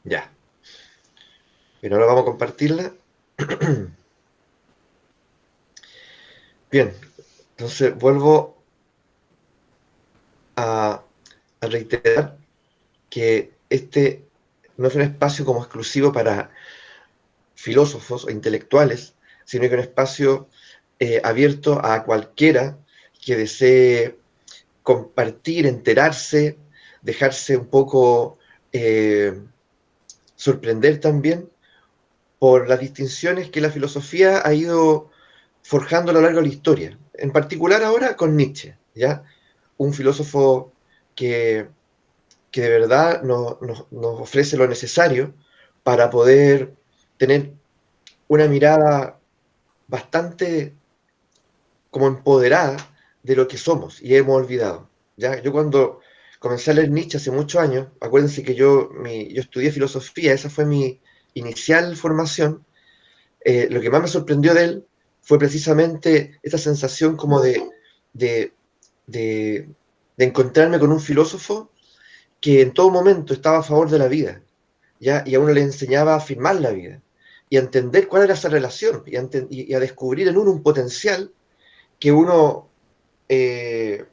Ya. Pero ahora vamos a compartirla. Bien. Entonces vuelvo a, a reiterar que este no es un espacio como exclusivo para filósofos o intelectuales, sino que es un espacio abierto a cualquiera que desee compartir, enterarse, dejarse un poco eh, sorprender también por las distinciones que la filosofía ha ido forjando a lo largo de la historia. En particular ahora con Nietzsche, ¿ya? Un filósofo que, que de verdad nos ofrece lo necesario para poder tener una mirada bastante como empoderada de lo que somos y hemos olvidado. ¿Ya? Yo cuando comencé a leer Nietzsche hace muchos años, acuérdense que yo estudié filosofía, esa fue mi inicial formación. Lo que más me sorprendió de él fue precisamente esta sensación como de, de, de encontrarme con un filósofo que en todo momento estaba a favor de la vida, ¿ya? Y a uno le enseñaba a afirmar la vida y a entender cuál era esa relación y a descubrir en uno un potencial que uno eh,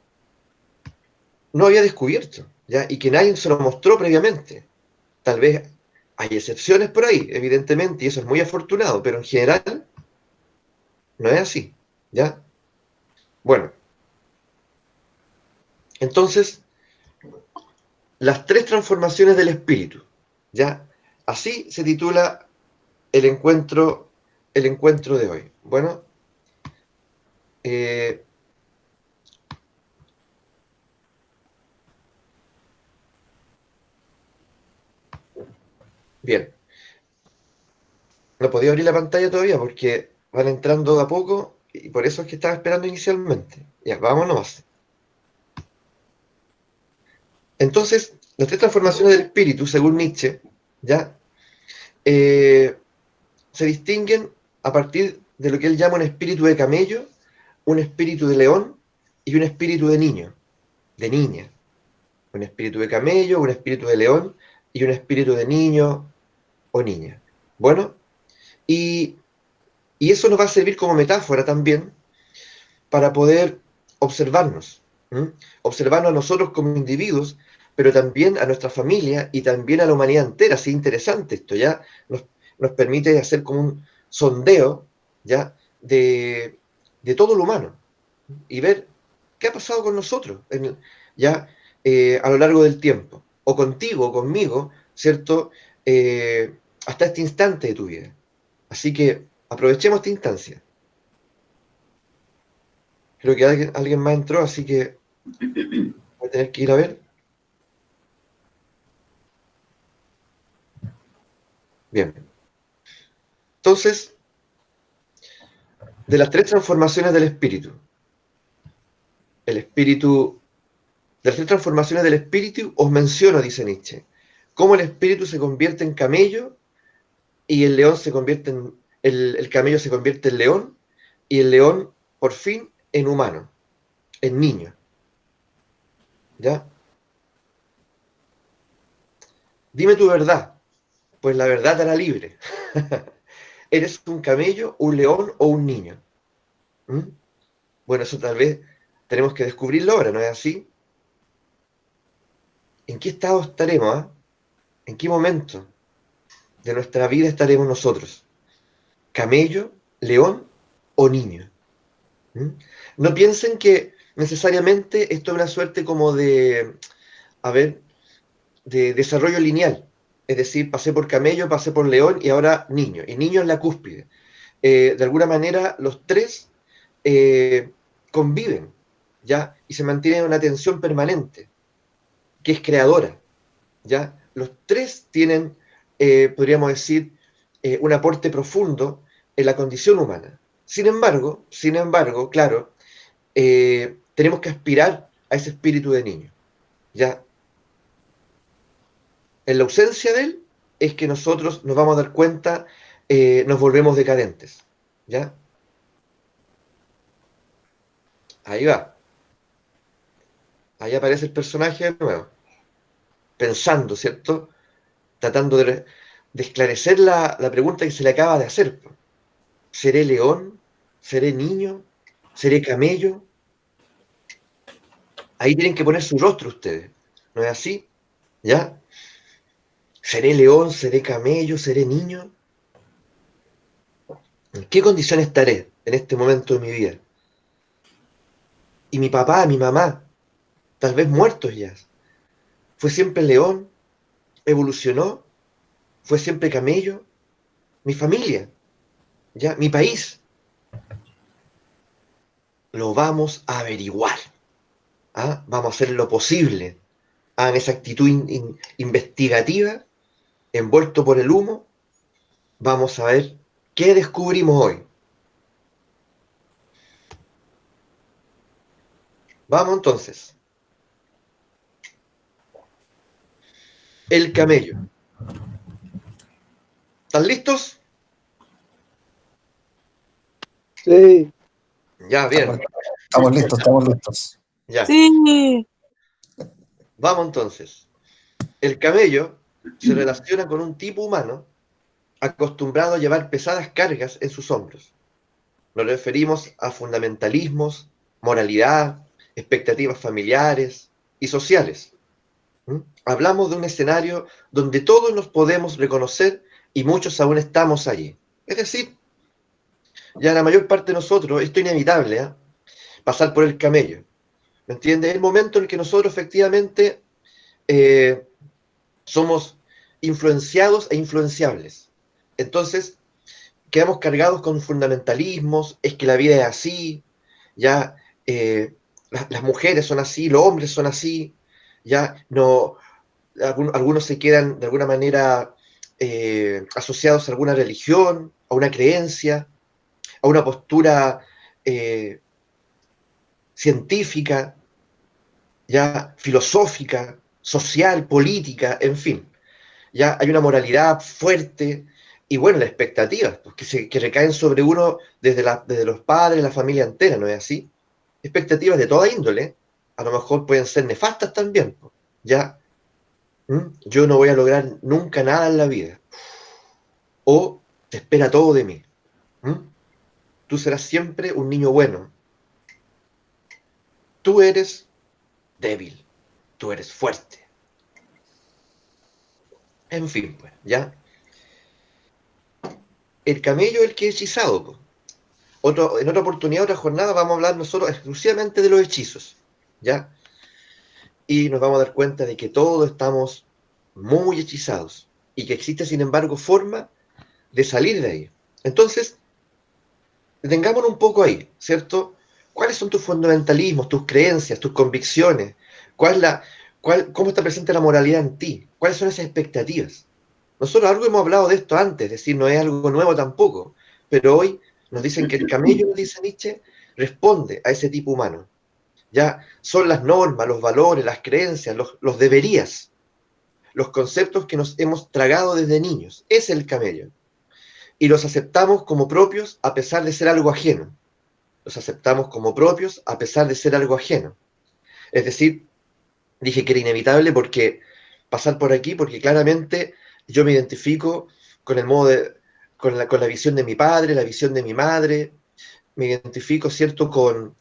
no había descubierto, ¿ya? Y que nadie se lo mostró previamente. Tal vez hay excepciones por ahí, evidentemente, y eso es muy afortunado, pero en general no es así, ¿ya? Bueno, entonces, las tres transformaciones del espíritu, ¿ya? Así se titula el encuentro, el encuentro de hoy. Bueno, eh, bien, no podía abrir la pantalla todavía porque van entrando de a poco y por eso es que estaba esperando inicialmente. Ya, vámonos. Entonces, las tres transformaciones del espíritu, según Nietzsche, ¿ya? Eh, se distinguen a partir de lo que él llama un espíritu de camello, un espíritu de león y un espíritu de niño, de niña. Un espíritu de camello, un espíritu de león y un espíritu de niño o niña. Bueno, y, y eso nos va a servir como metáfora también para poder observarnos, ¿m? Observarnos a nosotros como individuos, pero también a nuestra familia y también a la humanidad entera. Así interesante esto, ¿ya? Nos permite hacer como un sondeo, ¿ya? De todo lo humano y ver qué ha pasado con nosotros, ya a lo largo del tiempo, o contigo, o conmigo, ¿cierto? Hasta este instante de tu vida. Así que aprovechemos esta instancia. Creo que alguien más entró, así que voy a tener que ir a ver. Bien. Entonces, de las tres transformaciones del espíritu, el espíritu, de las tres transformaciones del espíritu, os menciono, dice Nietzsche, cómo el espíritu se convierte en camello y el león se convierte el camello se convierte en león y el león, por fin, en humano, en niño. ¿Ya? Dime tu verdad, pues la verdad te hará libre. ¿Eres un camello, un león o un niño? ¿Mm? Bueno, eso tal vez tenemos que descubrirlo ahora, ¿no es así? ¿En qué estado estaremos? ¿Ah? ¿En qué momento de nuestra vida estaremos nosotros? ¿Camello, león o niño? ¿Mm? No piensen que necesariamente esto es una suerte como a ver, de desarrollo lineal. Es decir, pasé por camello, pasé por león y ahora niño. Y niño en la cúspide. De alguna manera, los tres eh, conviven, ¿ya? Y se mantienen una tensión permanente, que es creadora, ¿ya? Los tres tienen, podríamos decir, un aporte profundo en la condición humana. Sin embargo, claro, tenemos que aspirar a ese espíritu de niño, ¿ya? En la ausencia de él es que nosotros nos vamos a dar cuenta, nos volvemos decadentes. ¿Ya? Ahí va. Ahí aparece el personaje de nuevo, pensando, ¿cierto? tratando de esclarecer la pregunta que se le acaba de hacer. ¿Seré león? ¿Seré niño? ¿Seré camello? Ahí tienen que poner su rostro ustedes, ¿no es así? ¿Ya? ¿Seré león? ¿Seré camello? ¿Seré niño? ¿En qué condición estaré en este momento de mi vida? Y mi papá, mi mamá, tal vez muertos ya, ¿fue siempre león? ¿Evolucionó? ¿Fue siempre camello? Mi familia, ¿ya? Mi país. Lo vamos a averiguar. ¿Ah? Vamos a hacer lo posible. ¿Ah? En esa actitud investigativa, envuelto por el humo, vamos a ver qué descubrimos hoy. Vamos entonces. El camello. ¿Están listos? Sí. Ya, bien. Estamos listos, estamos listos. Ya. Sí. Vamos entonces. El camello se relaciona con un tipo humano acostumbrado a llevar pesadas cargas en sus hombros. Nos referimos a fundamentalismos, moralidad, expectativas familiares y sociales. ¿Mm? Hablamos de un escenario donde todos nos podemos reconocer y muchos aún estamos allí. Es decir, ya la mayor parte de nosotros, esto es inevitable, ¿eh? Pasar por el camello. ¿Me entiendes? Es el momento en el que nosotros efectivamente eh, somos influenciados e influenciables. Entonces, quedamos cargados con fundamentalismos, es que la vida es así, ya las mujeres son así, los hombres son así, ya no, algunos se quedan de alguna manera asociados a alguna religión, a una creencia, a una postura eh, científica, ya filosófica, social, política, en fin. Ya hay una moralidad fuerte y bueno, las expectativas pues, que recaen sobre uno desde los padres, la familia entera, ¿no es así? Expectativas de toda índole, a lo mejor pueden ser nefastas también, pues, ya. Yo no voy a lograr nunca nada en la vida, o te espera todo de mí. ¿Mm? Tú serás siempre un niño bueno, tú eres débil, tú eres fuerte, en fin, pues, ya. El camello es el que es hechizado, pues. En otra oportunidad, otra jornada, vamos a hablar nosotros exclusivamente de los hechizos, ¿ya? Y nos vamos a dar cuenta de que todos estamos muy hechizados y que existe, sin embargo, forma de salir de ahí. Entonces, detengámonos un poco ahí, ¿cierto? ¿Cuáles son tus fundamentalismos, tus creencias, tus convicciones? ¿Cómo está presente la moralidad en ti? ¿Cuáles son esas expectativas? Nosotros algo hemos hablado de esto antes, es decir, no es algo nuevo tampoco, pero hoy nos dicen que el camello, dice Nietzsche, responde a ese tipo humano. Ya son las normas, los valores, las creencias, los deberías, los conceptos que nos hemos tragado desde niños. Es el camello. Y los aceptamos como propios a pesar de ser algo ajeno. Los aceptamos como propios a pesar de ser algo ajeno. Es decir, dije que era inevitable porque pasar por aquí, porque claramente yo me identifico con el modo de, con la visión de mi padre, la visión de mi madre, me identifico, ¿cierto?, con,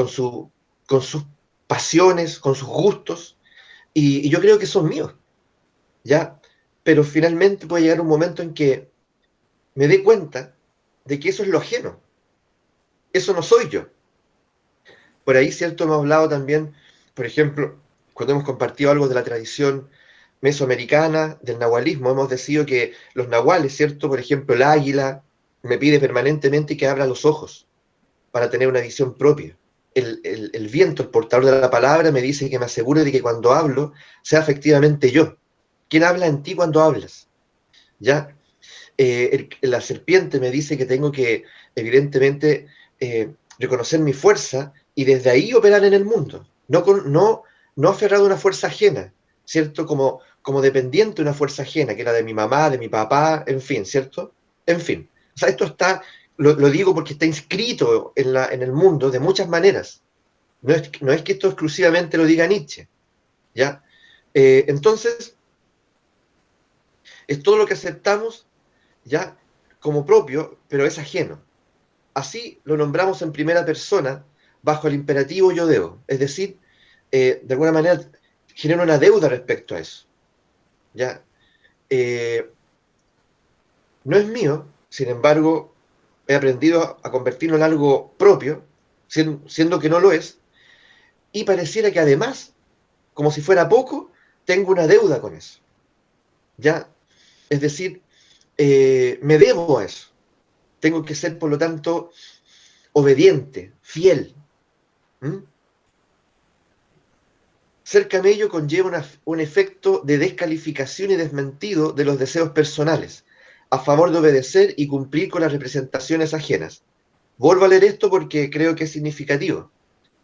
su, con sus pasiones, con sus gustos, y yo creo que son míos, ¿ya? Pero finalmente puede llegar un momento en que me dé cuenta de que eso es lo ajeno, eso no soy yo. Por ahí, ¿cierto?, hemos hablado también, por ejemplo, cuando hemos compartido algo de la tradición mesoamericana, del nahualismo, hemos decidido que los nahuales, ¿cierto?, por ejemplo, el águila me pide permanentemente que abra los ojos para tener una visión propia. El viento, el portador de la palabra, me dice que me asegure de que cuando hablo sea efectivamente yo. ¿Quién habla en ti cuando hablas? ¿Ya? La serpiente me dice que tengo que, evidentemente, reconocer mi fuerza y desde ahí operar en el mundo. No aferrado a una fuerza ajena, ¿cierto? Como dependiente de una fuerza ajena, que era de mi mamá, de mi papá, en fin, ¿cierto? En fin. O sea, esto está, lo digo porque está inscrito en el mundo de muchas maneras. No es que esto exclusivamente lo diga Nietzsche, ¿ya? Entonces, Es todo lo que aceptamos ya como propio, pero es ajeno. Así lo nombramos en primera persona bajo el imperativo yo debo. Es decir, de alguna manera genera una deuda respecto a eso. ¿Ya? No es mío, sin embargo, he aprendido a convertirlo en algo propio, siendo que no lo es, y pareciera que además, como si fuera poco, tengo una deuda con eso. ¿Ya? Es decir, me debo a eso. Tengo que ser, por lo tanto, obediente, fiel. ¿Mm? Ser camello conlleva un efecto de descalificación y desmentido de los deseos personales, a favor de obedecer y cumplir con las representaciones ajenas. Vuelvo a leer esto porque creo que es significativo.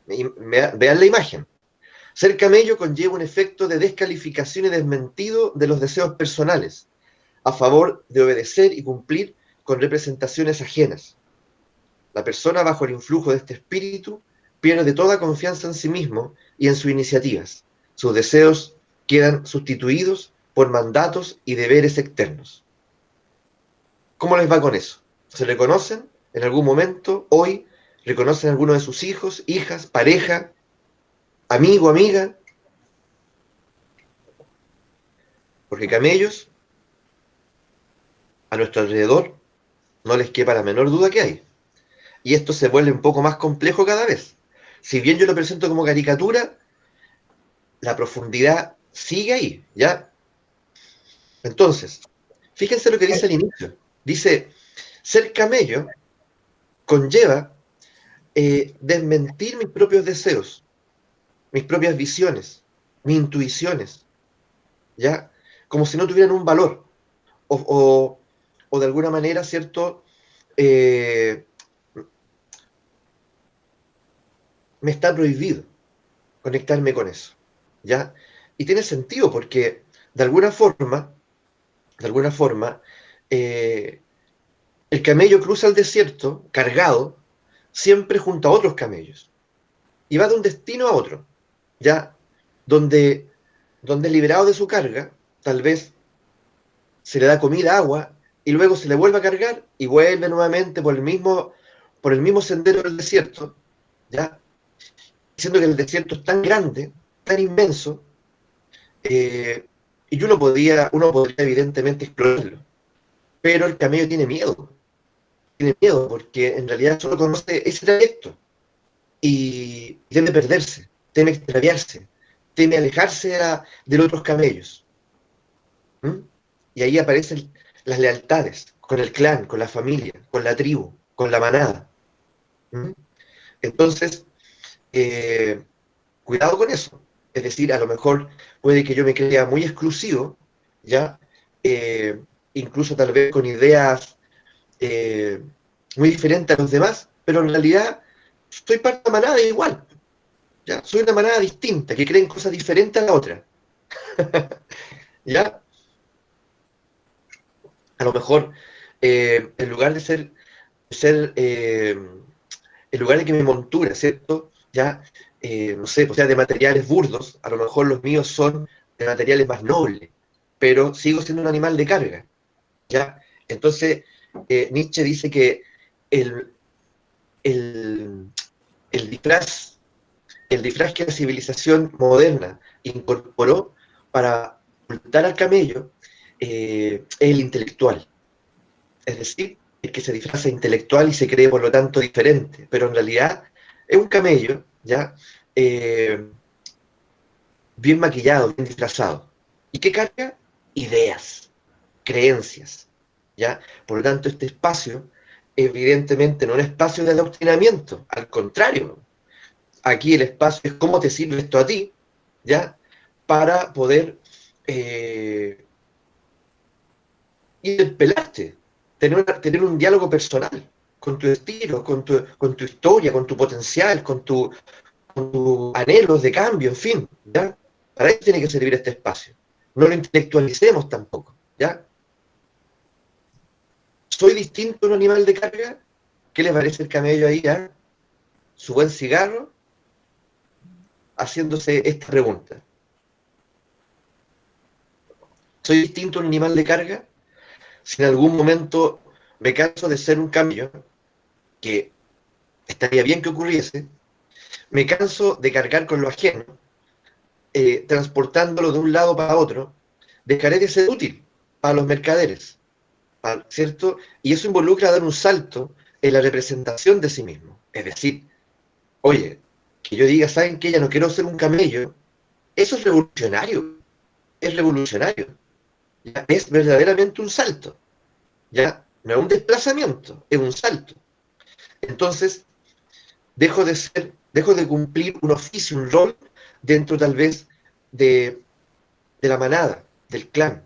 Vean la imagen. Ser camello conlleva un efecto de descalificación y desmentido de los deseos personales, a favor de obedecer y cumplir con representaciones ajenas. La persona bajo el influjo de este espíritu pierde toda confianza en sí mismo y en sus iniciativas. Sus deseos quedan sustituidos por mandatos y deberes externos. ¿Cómo les va con eso? ¿Se reconocen en algún momento? ¿Hoy reconocen a alguno de sus hijos, hijas, pareja, amigo, amiga? Porque camellos a nuestro alrededor no les quepa la menor duda que hay. Y esto se vuelve un poco más complejo cada vez. Si bien yo lo presento como caricatura, la profundidad sigue ahí, ¿ya? Entonces, fíjense lo que dice al inicio. Dice, ser camello conlleva desmentir mis propios deseos, mis propias visiones, mis intuiciones, ¿ya? Como si no tuvieran un valor. O, o de alguna manera, ¿cierto? Eh, Me está prohibido conectarme con eso, ¿ya? Y tiene sentido porque de alguna forma, eh, el camello cruza el desierto cargado siempre junto a otros camellos y va de un destino a otro, ya donde, donde liberado de su carga, tal vez se le da comida, agua y luego se le vuelve a cargar y vuelve nuevamente por el mismo sendero del desierto, ya diciendo que el desierto es tan grande, tan inmenso, eh, y uno podría evidentemente explorarlo, pero el camello tiene miedo porque en realidad solo conoce ese trayecto y teme perderse, teme extraviarse, teme alejarse de los otros camellos. ¿Mm? Y ahí aparecen las lealtades con el clan, con la familia, con la tribu, con la manada. ¿Mm? Entonces, eh, cuidado con eso. Es decir, a lo mejor puede que yo me crea muy exclusivo, ¿ya? Eh, Incluso tal vez con ideas eh, muy diferentes a los demás, pero en realidad soy parte de una manada igual, ¿ya? Soy una manada distinta, que creen cosas diferentes a la otra, ¿ya? A lo mejor, en lugar de ser en lugar de que mi montura, ¿cierto? Ya, no sé, pues sea de materiales burdos, a lo mejor los míos son de materiales más nobles, pero sigo siendo un animal de carga, ¿ya? Entonces, Nietzsche dice que el, el, el disfraz, el disfraz que la civilización moderna incorporó para ocultar al camello es el intelectual, es decir, el que se disfraza de intelectual y se cree por lo tanto diferente, pero en realidad es un camello, ¿ya? Eh, Bien maquillado, bien disfrazado. ¿Y qué carga? Ideas, creencias, ¿ya? Por lo tanto, este espacio, evidentemente, no es un espacio de adoctrinamiento, al contrario, aquí el espacio es cómo te sirve esto a ti, ¿ya? Para poder eh, interpelarte, tener un diálogo personal con tu estilo, con tu historia, con tu potencial, con tus anhelos de cambio, en fin, ¿ya? Para eso tiene que servir este espacio. No lo intelectualicemos tampoco, ¿ya? ¿Soy distinto a un animal de carga? ¿Qué les parece el camello ahí, ya? Su buen cigarro, haciéndose esta pregunta. ¿Soy distinto a un animal de carga? Si en algún momento me canso de ser un camello, que estaría bien que ocurriese, me canso de cargar con lo ajeno, transportándolo de un lado para otro, dejaré de ser útil para los mercaderes, ¿cierto? Y eso involucra dar un salto en la representación de sí mismo. Es decir, oye, que yo diga, ¿saben qué? Ya no quiero ser un camello. Eso es revolucionario, ¿ya? Es verdaderamente un salto, ¿ya? No es un desplazamiento, es un salto. Entonces, dejo de cumplir un oficio, un rol, dentro tal vez de la manada, del clan.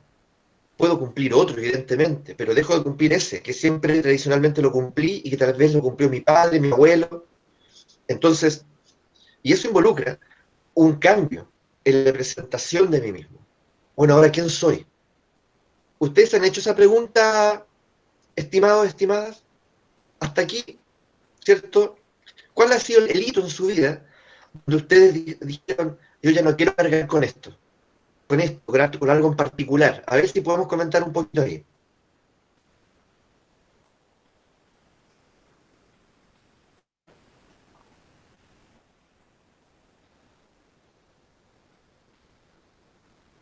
Puedo cumplir otro, evidentemente, pero dejo de cumplir ese, que siempre tradicionalmente lo cumplí y que tal vez lo cumplió mi padre, mi abuelo. Entonces, y eso involucra un cambio en la presentación de mí mismo. Bueno, ahora, ¿quién soy? ¿Ustedes han hecho esa pregunta, estimados, estimadas? Hasta aquí, ¿cierto? ¿Cuál ha sido el hito en su vida donde ustedes dijeron, yo ya no quiero cargar con esto, con algo en particular? A ver si podemos comentar un poquito ahí.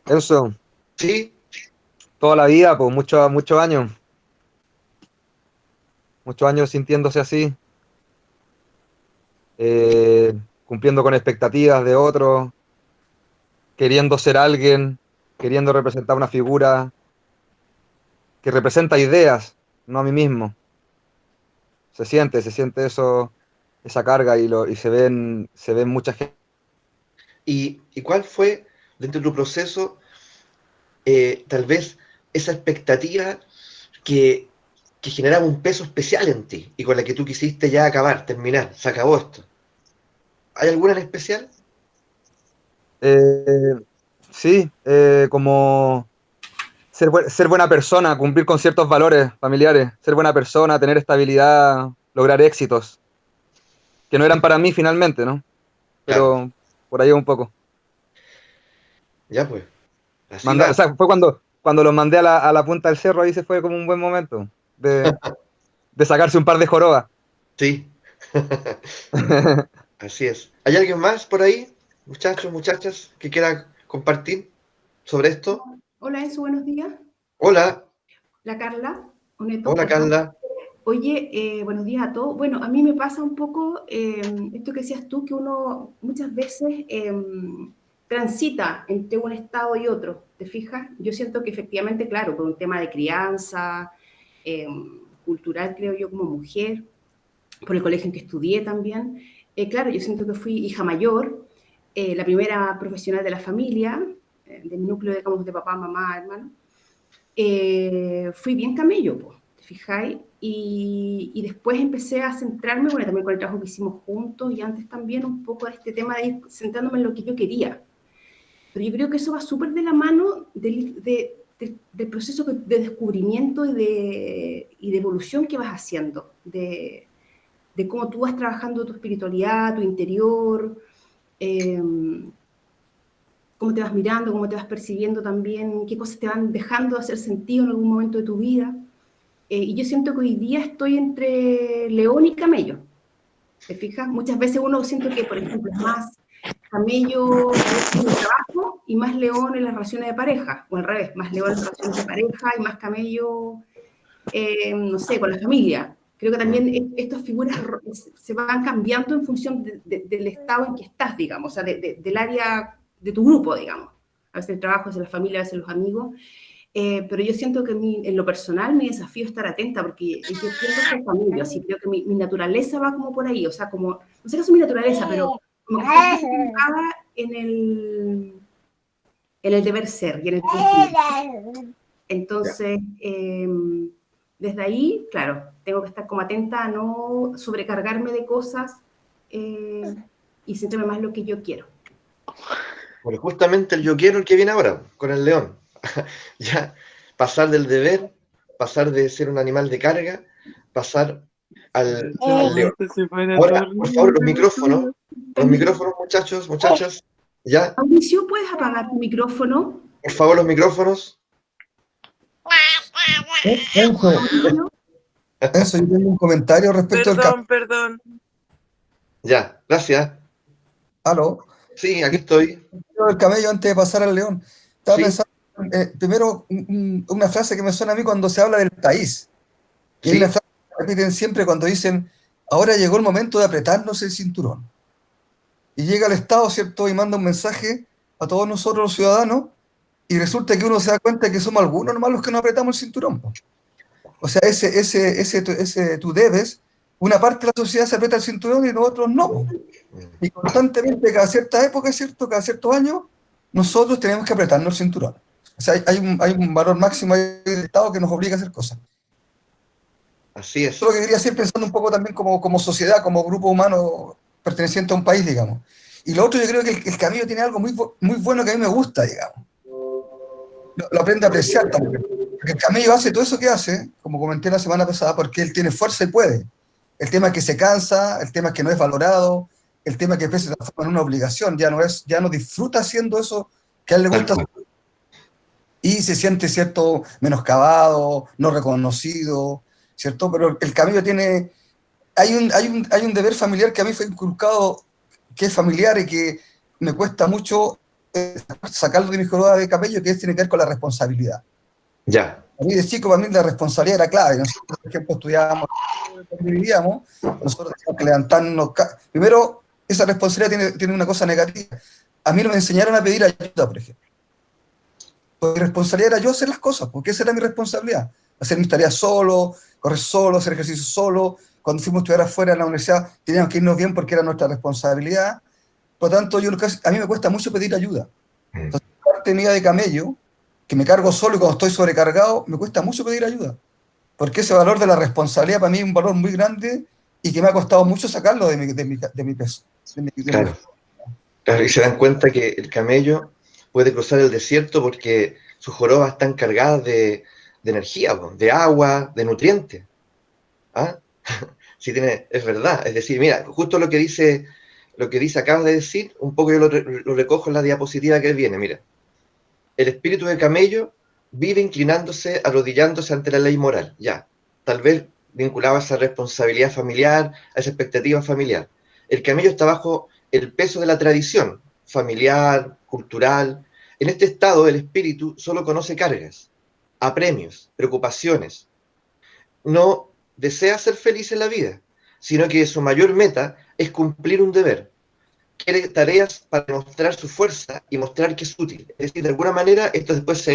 Eso, ¿Sí? toda la vida, pues muchos años sintiéndose así, cumpliendo con expectativas de otros, queriendo ser alguien, queriendo representar una figura que representa ideas, no a mí mismo. Se siente eso, esa carga y se ven mucha gente. ¿Y cuál fue, dentro de tu proceso, tal vez esa expectativa que, que generaba un peso especial en ti y con la que tú quisiste ya acabar, terminar, se acabó esto? ¿Hay alguna en especial? Eh, sí, como ser buena persona, cumplir con ciertos valores familiares, ser buena persona, tener estabilidad, lograr éxitos, que no eran para mí finalmente, ¿no? Claro, Pero por ahí un poco. ya pues, así va. O sea, fue cuando los mandé a la punta del cerro, ahí se fue como un buen momento de sacarse un par de jorobas. Sí, así es. ¿Hay alguien más por ahí, muchachos, muchachas, que quiera compartir sobre esto? Hola, Enzo, buenos días. Hola, La Carla, Oneto, hola perdón. Carla. Oye, buenos días a todos. Bueno, a mí me pasa un poco esto que decías tú, que uno muchas veces transita entre un estado y otro, ¿te fijas? Yo siento que efectivamente, claro, por un tema de crianza, eh, cultural, creo yo, como mujer, por el colegio en que estudié también, claro, yo siento que fui hija mayor, la primera profesional de la familia, del núcleo, digamos, de papá, mamá, hermano. Fui bien camello, pues, ¿te fijáis? Y después empecé a centrarme, bueno, también con el trabajo que hicimos juntos y antes también un poco de este tema de ir centrándome en lo que yo quería. Pero yo creo que eso va súper de la mano del proceso de descubrimiento y de evolución que vas haciendo, de cómo tú vas trabajando tu espiritualidad, tu interior, eh, cómo te vas mirando, cómo te vas percibiendo también, qué cosas te van dejando de hacer sentido en algún momento de tu vida. Y yo siento que hoy día estoy entre león y camello. ¿Te fijas? Muchas veces uno siento que, por ejemplo, es más camello en el trabajo y más león en las relaciones de pareja, o al revés, más león en las relaciones de pareja y más camello, no sé, con la familia. Creo que también estas figuras se van cambiando en función del estado en que estás, digamos, o sea, del área de tu grupo, digamos. A veces el trabajo, a veces la familia, a veces los amigos. Pero yo siento que en lo personal mi desafío es estar atenta porque yo tiendo a ser familia, así creo que mi naturaleza va como por ahí, o sea, como, no sé qué es mi naturaleza, pero como que estoy siempre enfocada en el deber ser y en el cumplir. Ya. Entonces, desde ahí, claro, tengo que estar como atenta a no sobrecargarme de cosas y centrarme más en lo que yo quiero. Bueno, justamente el yo quiero el que viene ahora, con el león. Ya, pasar del deber, pasar de ser un animal de carga, pasar al león. Ahora, por favor, los micrófonos, muchachos, muchachas, ya, Mauricio, ¿puedes apagar tu micrófono? por favor, los micrófonos. Enzo, Enzo, yo tengo un comentario respecto del camello. Perdón. Ya, gracias. ¿Aló? Sí, aquí estoy. El camello antes de pasar al león. Estaba Sí, pensando, primero, una frase que me suena a mí cuando se habla del país. Y hay sí, una frase que repiten siempre cuando dicen, ahora llegó el momento de apretarnos el cinturón. Y llega el Estado, ¿cierto? Y manda un mensaje a todos nosotros los ciudadanos, y resulta que uno se da cuenta que somos algunos nomás los que no apretamos el cinturón, po. O sea, ese tú debes, una parte de la sociedad se aprieta el cinturón y nosotros no, po. Y constantemente, cada cierta época, ¿cierto? Cada ciertos años, nosotros tenemos que apretarnos el cinturón. O sea, hay un valor máximo ahí del Estado que nos obliga a hacer cosas. así Eso es es. lo que quería hacer pensando un poco también como sociedad, como grupo humano perteneciente a un país, digamos. Y lo otro, yo creo que el camello tiene algo muy bueno que a mí me gusta, digamos. Lo aprende a apreciar también. Porque el camello hace todo eso que hace, como comenté la semana pasada, porque él tiene fuerza y puede. El tema es que se cansa, el tema es que no es valorado, el tema es que a veces se transforma en una obligación, ya no disfruta haciendo eso que a él le Tal gusta cual. y se siente, ¿cierto?, menoscabado, no reconocido, ¿cierto? Pero el camello tiene, hay un deber familiar que a mí fue inculcado, que es familiar y que me cuesta mucho sacarlo de mi joroba de camello, que tiene que ver con la responsabilidad. Ya, A mí de chico, para mí la responsabilidad era clave. Nosotros, por ejemplo, estudiábamos, donde vivíamos, nosotros teníamos que levantarnos. Primero, esa responsabilidad tiene una cosa negativa. A mí no me enseñaron a pedir ayuda, por ejemplo. Porque mi responsabilidad era yo hacer las cosas, porque esa era mi responsabilidad. Hacer mis tareas solo, correr solo, hacer ejercicio solo. Cuando fuimos a estudiar afuera en la universidad, teníamos que irnos bien porque era nuestra responsabilidad. Por lo tanto, a mí me cuesta mucho pedir ayuda. Entonces, parte mía de camello, que me cargo solo y cuando estoy sobrecargado, me cuesta mucho pedir ayuda. Porque ese valor de la responsabilidad para mí es un valor muy grande y que me ha costado mucho sacarlo de mi peso. claro. Claro, y se dan cuenta que el camello puede cruzar el desierto porque sus jorobas están cargadas de energía, po, de agua, de nutrientes. ¿Ah? Sí, es verdad. Es decir, mira, justo lo que dice, acabas de decir, un poco yo lo recojo en la diapositiva que viene. Mira, el espíritu de camello vive inclinándose, arrodillándose ante la ley moral. Ya, tal vez vinculado a esa responsabilidad familiar, a esa expectativa familiar. El camello está bajo el peso de la tradición familiar, cultural. En este estado, el espíritu solo conoce cargas, apremios, preocupaciones. No desea ser feliz en la vida, sino que su mayor meta es cumplir un deber. Quiere tareas para mostrar su fuerza y mostrar que es útil. Es decir, de alguna manera, esto después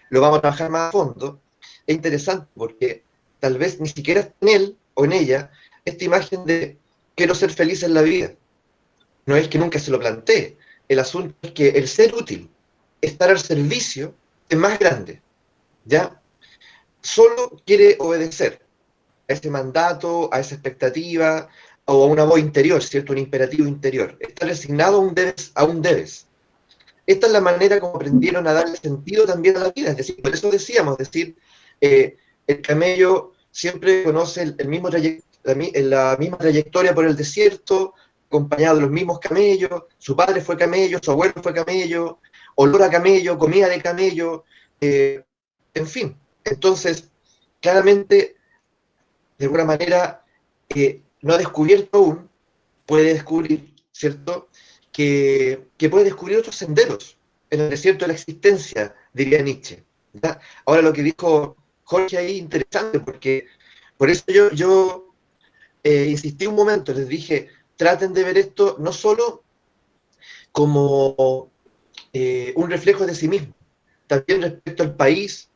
lo vamos a trabajar más a fondo. Es interesante porque tal vez ni siquiera está en él o en ella esta imagen de quiero ser feliz en la vida. No es que nunca se lo plantee. El asunto es que el ser útil, estar al servicio, es más grande. ¿Ya? Solo quiere obedecer a ese mandato, a esa expectativa, o a una voz interior, ¿cierto? Un imperativo interior. Estar resignado a un debes. Esta es la manera como aprendieron a darle sentido también a la vida. Es decir, por eso decíamos, el camello siempre conoce el mismo la misma trayectoria por el desierto, acompañado de los mismos camellos. Su padre fue camello, su abuelo fue camello, olor a camello, comida de camello, en fin. Entonces, claramente, de alguna manera, no ha descubierto aún, puede descubrir, ¿cierto? Que puede descubrir otros senderos en el desierto de la existencia, diría Nietzsche. ¿Ya? Ahora lo que dijo Jorge ahí, interesante, porque por eso yo insistí un momento, les dije, traten de ver esto no solo como un reflejo de sí mismo, también respecto al país,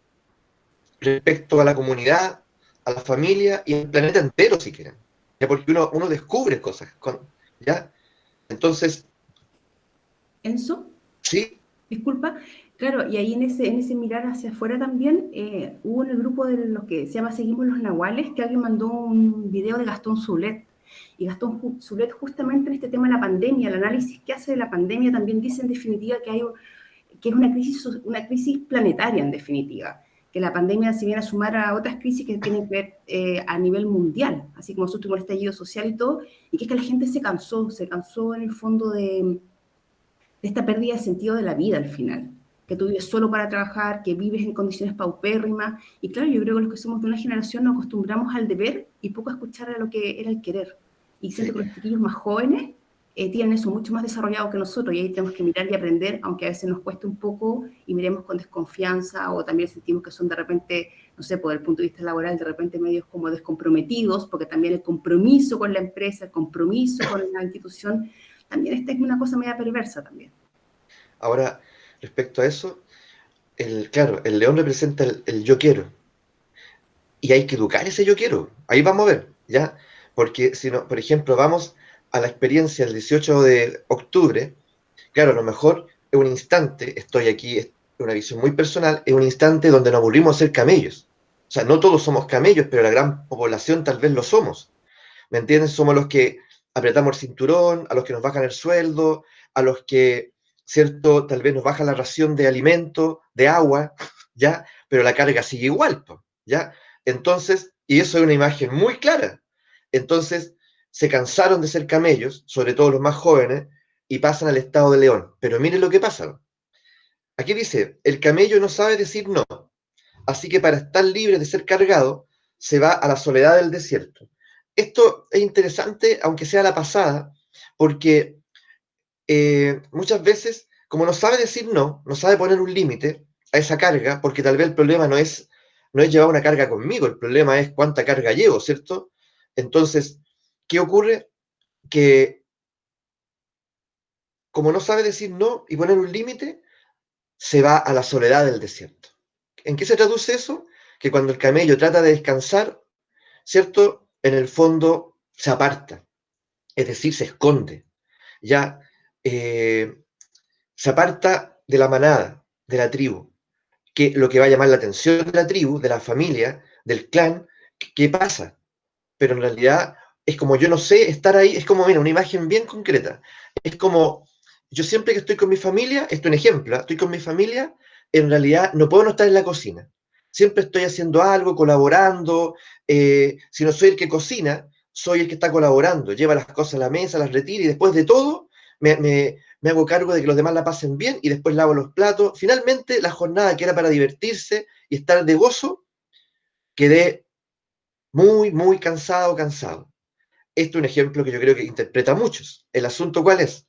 respecto a la comunidad, a la familia y al planeta entero, si quieren. ¿Ya? Porque uno descubre cosas, ¿ya? Entonces, Enzo, sí, disculpa, claro, y ahí en ese mirar hacia afuera también hubo en el grupo de los que se llama Seguimos los Nahuales, que alguien mandó un video de Gastón Zulet. Y Gastón Zulet, justamente en este tema de la pandemia, el análisis que hace de la pandemia, también dice en definitiva que es una crisis planetaria, en definitiva. Que la pandemia se viene a sumar a otras crisis que tienen que ver a nivel mundial, así como nosotros con el estallido social y todo, y que es que la gente se cansó en el fondo de esta pérdida de sentido de la vida al final. que tú vives solo para trabajar, que vives en condiciones paupérrimas. Y claro, yo creo que los que somos de una generación nos acostumbramos al deber y poco a escuchar a lo que era el querer. Y siento Sí. que los chiquillos más jóvenes tienen eso mucho más desarrollado que nosotros, y ahí tenemos que mirar y aprender, aunque a veces nos cueste un poco y miremos con desconfianza, o también sentimos que son de repente, no sé, por el punto de vista laboral, de repente medios como descomprometidos, porque también el compromiso con la empresa, el compromiso con la institución, también esta es una cosa media perversa también. Ahora, respecto a eso, claro, el león representa el yo quiero, y hay que educar ese yo quiero. Ahí vamos a ver, ¿ya? Porque si no, por ejemplo, vamos a la experiencia del 18 de octubre, claro, a lo mejor es un instante, estoy aquí, es una visión muy personal, es un instante donde nos aburrimos de ser camellos. O sea, no todos somos camellos, pero la gran población tal vez lo somos. ¿Me entiendes? Somos los que apretamos el cinturón, a los que nos bajan el sueldo, a los que, ¿cierto? Tal vez nos baja la ración de alimento, de agua, ¿ya? Pero la carga sigue igual, ¿ya? Entonces, y eso es una imagen muy clara. Entonces, se cansaron de ser camellos, sobre todo los más jóvenes, y pasan al estado de león. Pero miren lo que pasa. Aquí dice, el camello no sabe decir no, así que para estar libre de ser cargado, se va a la soledad del desierto. Esto es interesante, aunque sea la pasada, porque muchas veces, como no sabe decir no, no sabe poner un límite a esa carga, porque tal vez el problema no es llevar una carga conmigo, el problema es cuánta carga llevo, ¿cierto? Entonces, ¿qué ocurre? Que como no sabe decir no y poner un límite, se va a la soledad del desierto. ¿En qué se traduce eso? Que cuando el camello trata de descansar, ¿cierto? En el fondo se aparta, es decir, se esconde. Ya se aparta de la manada, de la tribu, que lo que va a llamar la atención de la tribu, de la familia, del clan, ¿qué pasa? Pero en realidad es como yo no sé estar ahí, es como, mira, una imagen bien concreta. Es como, yo siempre que estoy con mi familia, esto es un ejemplo, estoy con mi familia, en realidad no puedo no estar en la cocina. Siempre estoy haciendo algo, colaborando. Si no soy el que cocina, soy el que está colaborando. Lleva las cosas a la mesa, las retira y después de todo me hago cargo de que los demás la pasen bien y después lavo los platos. Finalmente, la jornada que era para divertirse y estar de gozo, quedé muy, muy cansado, cansado. Esto es un ejemplo que yo creo que interpreta a muchos. ¿El asunto cuál es?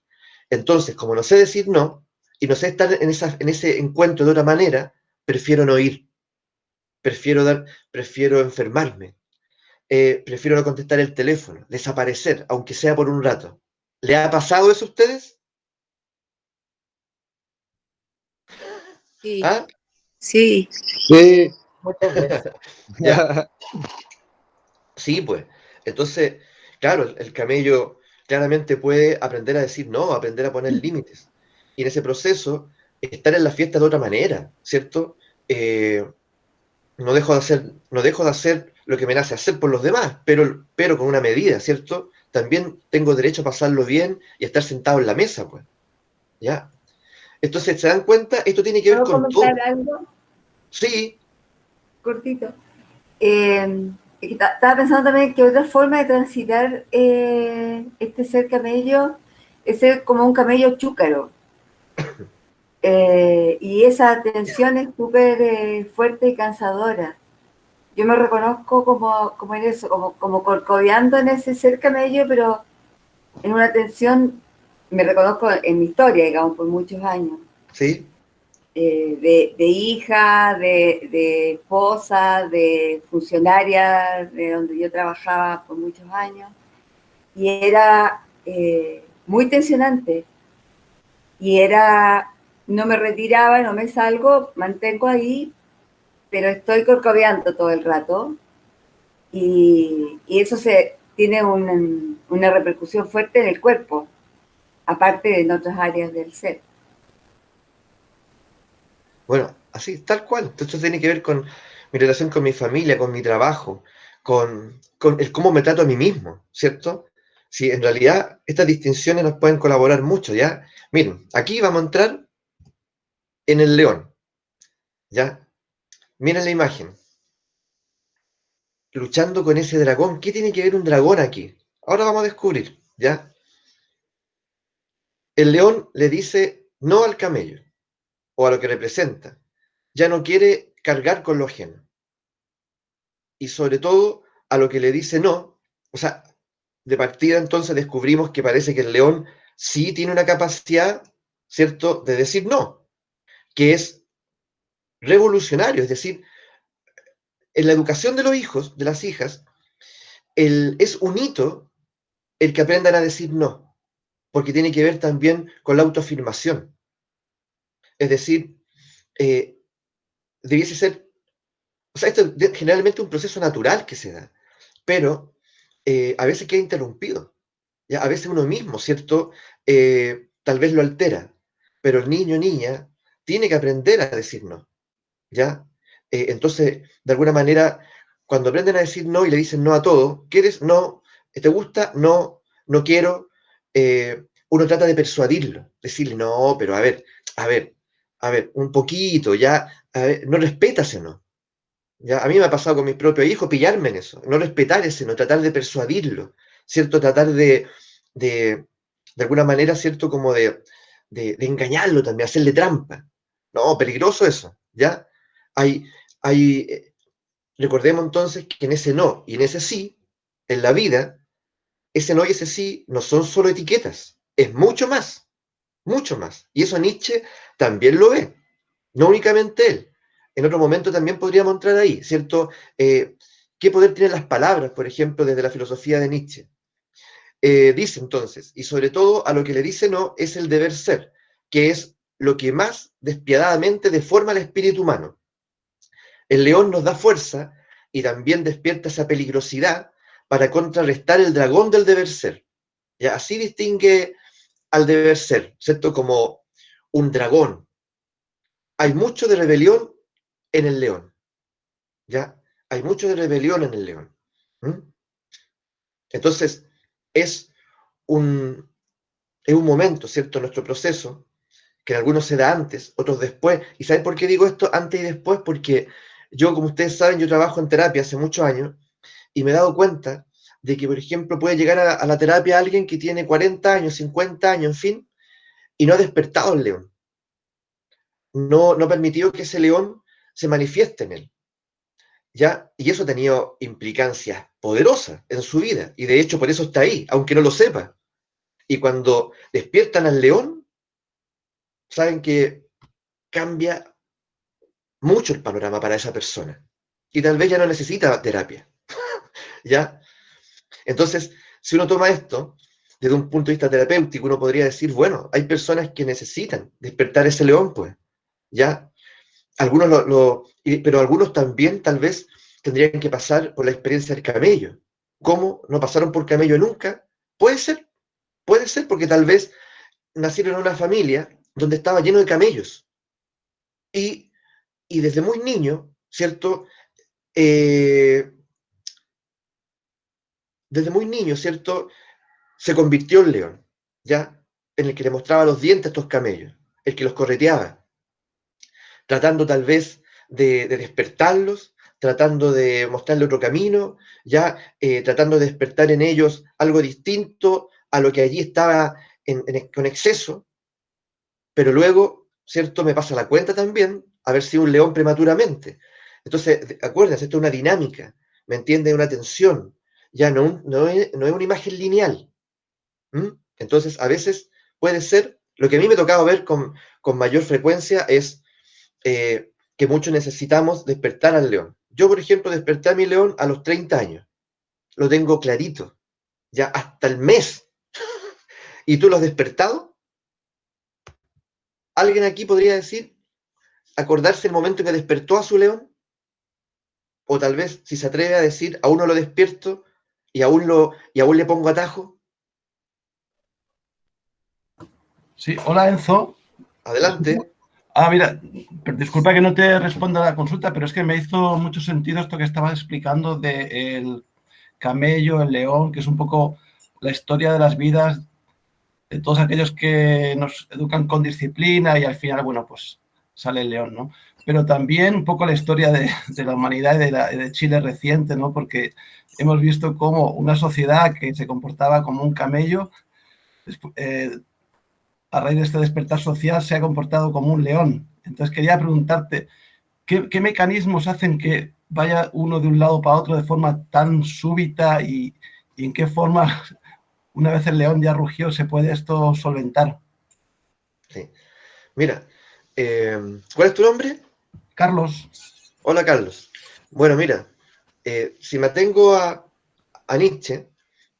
Entonces, como no sé decir no, y no sé estar en ese encuentro de otra manera, prefiero no ir, prefiero enfermarme, prefiero no contestar el teléfono, desaparecer, aunque sea por un rato. ¿Le ha pasado eso a ustedes? Sí, ¿Ah? sí, Sí, muchas veces. Ya, sí, pues. Entonces, claro, el camello claramente puede aprender a decir no, aprender a poner límites. Y en ese proceso, estar en la fiesta de otra manera, ¿cierto? No dejo de hacer lo que me nace hacer por los demás, pero con una medida, ¿cierto? También tengo derecho a pasarlo bien y a estar sentado en la mesa, pues, ¿ya? Entonces, ¿se dan cuenta? Esto tiene que ver ¿puedo con todo. comentar algo Sí, cortito? Estaba pensando también que otra forma de transitar este ser camello es ser como un camello chúcaro. Y esa tensión es súper fuerte y cansadora. Yo me reconozco como en eso, como corcoveando en ese ser camello, pero en una tensión, me reconozco en mi historia, digamos, por muchos años. sí, De hija, de esposa, de funcionaria, de donde yo trabajaba por muchos años. Y era muy tensionante. Y era, no me retiraba, no me salgo, mantengo ahí, pero estoy corcoveando todo el rato. Y eso tiene una repercusión fuerte en el cuerpo, aparte de en otras áreas del ser. bueno, así, tal cual. Esto tiene que ver con mi relación con mi familia, con mi trabajo, con el cómo me trato a mí mismo, ¿cierto? Sí, en realidad estas distinciones nos pueden colaborar mucho, ¿ya? Miren, aquí vamos a entrar en el león, ¿ya? Miren la imagen, luchando con ese dragón. ¿Qué tiene que ver un dragón aquí? Ahora vamos a descubrir, ¿ya? El león le dice no al camello. o a lo que representa. Ya no quiere cargar con lo ajeno. Y sobre todo a lo que le dice no. O sea, de partida entonces descubrimos que parece que el león sí tiene una capacidad, ¿cierto?, de decir no, que es revolucionario. Es decir, en la educación de los hijos, de las hijas, es un hito el que aprendan a decir no, porque tiene que ver también con la autoafirmación. Es decir, debiese ser, o sea, esto es generalmente un proceso natural que se da, pero a veces queda interrumpido. ¿Ya? A veces uno mismo, ¿cierto? Tal vez lo altera, pero el niño o niña tiene que aprender a decir no, ¿ya? Entonces, de alguna manera, cuando aprenden a decir no y le dicen no a todo, ¿quieres? No. ¿Te gusta? No. No quiero. Uno trata de persuadirlo, decirle, no, pero a ver, a ver, un poquito, ya, a ver, no respeta ese no. ¿Ya? A mí me ha pasado con mis propios hijos pillarme en eso, no respetar ese no, tratar de persuadirlo, ¿cierto? Tratar de alguna manera, ¿cierto? Como de engañarlo también, hacerle trampa. No, peligroso eso, ¿ya? Hay, hay, recordemos entonces que en ese no y en ese sí, en la vida, ese no y ese sí no son solo etiquetas, es mucho más, mucho más. Y eso Nietzsche también lo ve, no únicamente él. En otro momento también podríamos entrar ahí, ¿cierto? ¿Qué poder tienen las palabras, por ejemplo, desde la filosofía de Nietzsche? Dice entonces, y sobre todo a lo que le dice no, es el deber ser, que es lo que más despiadadamente deforma el espíritu humano. El león nos da fuerza y también despierta esa peligrosidad para contrarrestar el dragón del deber ser. ¿Ya? Así distingue al deber ser, ¿cierto? Como un dragón. Hay mucho de rebelión en el león, ¿ya? Hay mucho de rebelión en el león. ¿Mm? Entonces, es un, es un momento, ¿cierto? Nuestro proceso, que en algunos se da antes, otros después. ¿Y saben por qué digo esto antes y después? Porque yo, como ustedes saben, yo trabajo en terapia hace muchos años y me he dado cuenta de que, por ejemplo, puede llegar a la terapia alguien que tiene 40 años, 50 años, en fin, y no ha despertado el león. No ha permitido que ese león se manifieste en él. ¿Ya? Y eso ha tenido implicancias poderosas en su vida. Y de hecho por eso está ahí, aunque no lo sepa. Y cuando despiertan al león, saben que cambia mucho el panorama para esa persona. Y tal vez ya no necesita terapia. ¿Ya? Entonces, si uno toma esto desde un punto de vista terapéutico, uno podría decir, bueno, hay personas que necesitan despertar ese león, pues. ¿Ya? Algunos pero algunos también tal vez tendrían que pasar por la experiencia del camello. ¿Cómo? ¿No pasaron por camello nunca? Puede ser porque tal vez nacieron en una familia donde estaba lleno de camellos. Y, y desde muy niño, ¿cierto? Desde muy niño, ¿cierto? Se convirtió en león, ¿ya? En el que le mostraba los dientes a estos camellos, el que los correteaba, tratando tal vez de despertarlos, tratando de mostrarle otro camino, ya tratando de despertar en ellos algo distinto a lo que allí estaba con exceso, pero luego, ¿cierto? Me pasa la cuenta también haber sido un león prematuramente. Entonces, acuérdense, esto es una dinámica, ¿me entiende? Una tensión, ya no es una imagen lineal. ¿Mm? Entonces, a veces puede ser, lo que a mí me ha tocado ver con mayor frecuencia es que muchos necesitamos despertar al león. Yo, por ejemplo, desperté a mi león a los 30 años. Lo tengo clarito, ya hasta el mes. ¿Y tú lo has despertado? ¿Alguien aquí podría decir, acordarse el momento en que despertó a su león? O tal vez, si se atreve a decir, aún no lo despierto y aún le pongo atajo. Sí, hola Enzo. Adelante. Mira, disculpa que no te responda a la consulta, pero es que me hizo mucho sentido esto que estabas explicando del camello, el león, que es un poco la historia de las vidas de todos aquellos que nos educan con disciplina y al final, bueno, pues sale el león, ¿no? Pero también un poco la historia de la humanidad y de Chile reciente, ¿no? Porque hemos visto cómo una sociedad que se comportaba como un camello, a raíz de este despertar social, se ha comportado como un león. Entonces quería preguntarte, ¿qué mecanismos hacen que vaya uno de un lado para otro de forma tan súbita y en qué forma, una vez el león ya rugió, se puede esto solventar? Sí. Mira, ¿cuál es tu nombre? Carlos. Hola, Carlos. Bueno, mira, si me atengo a Nietzsche,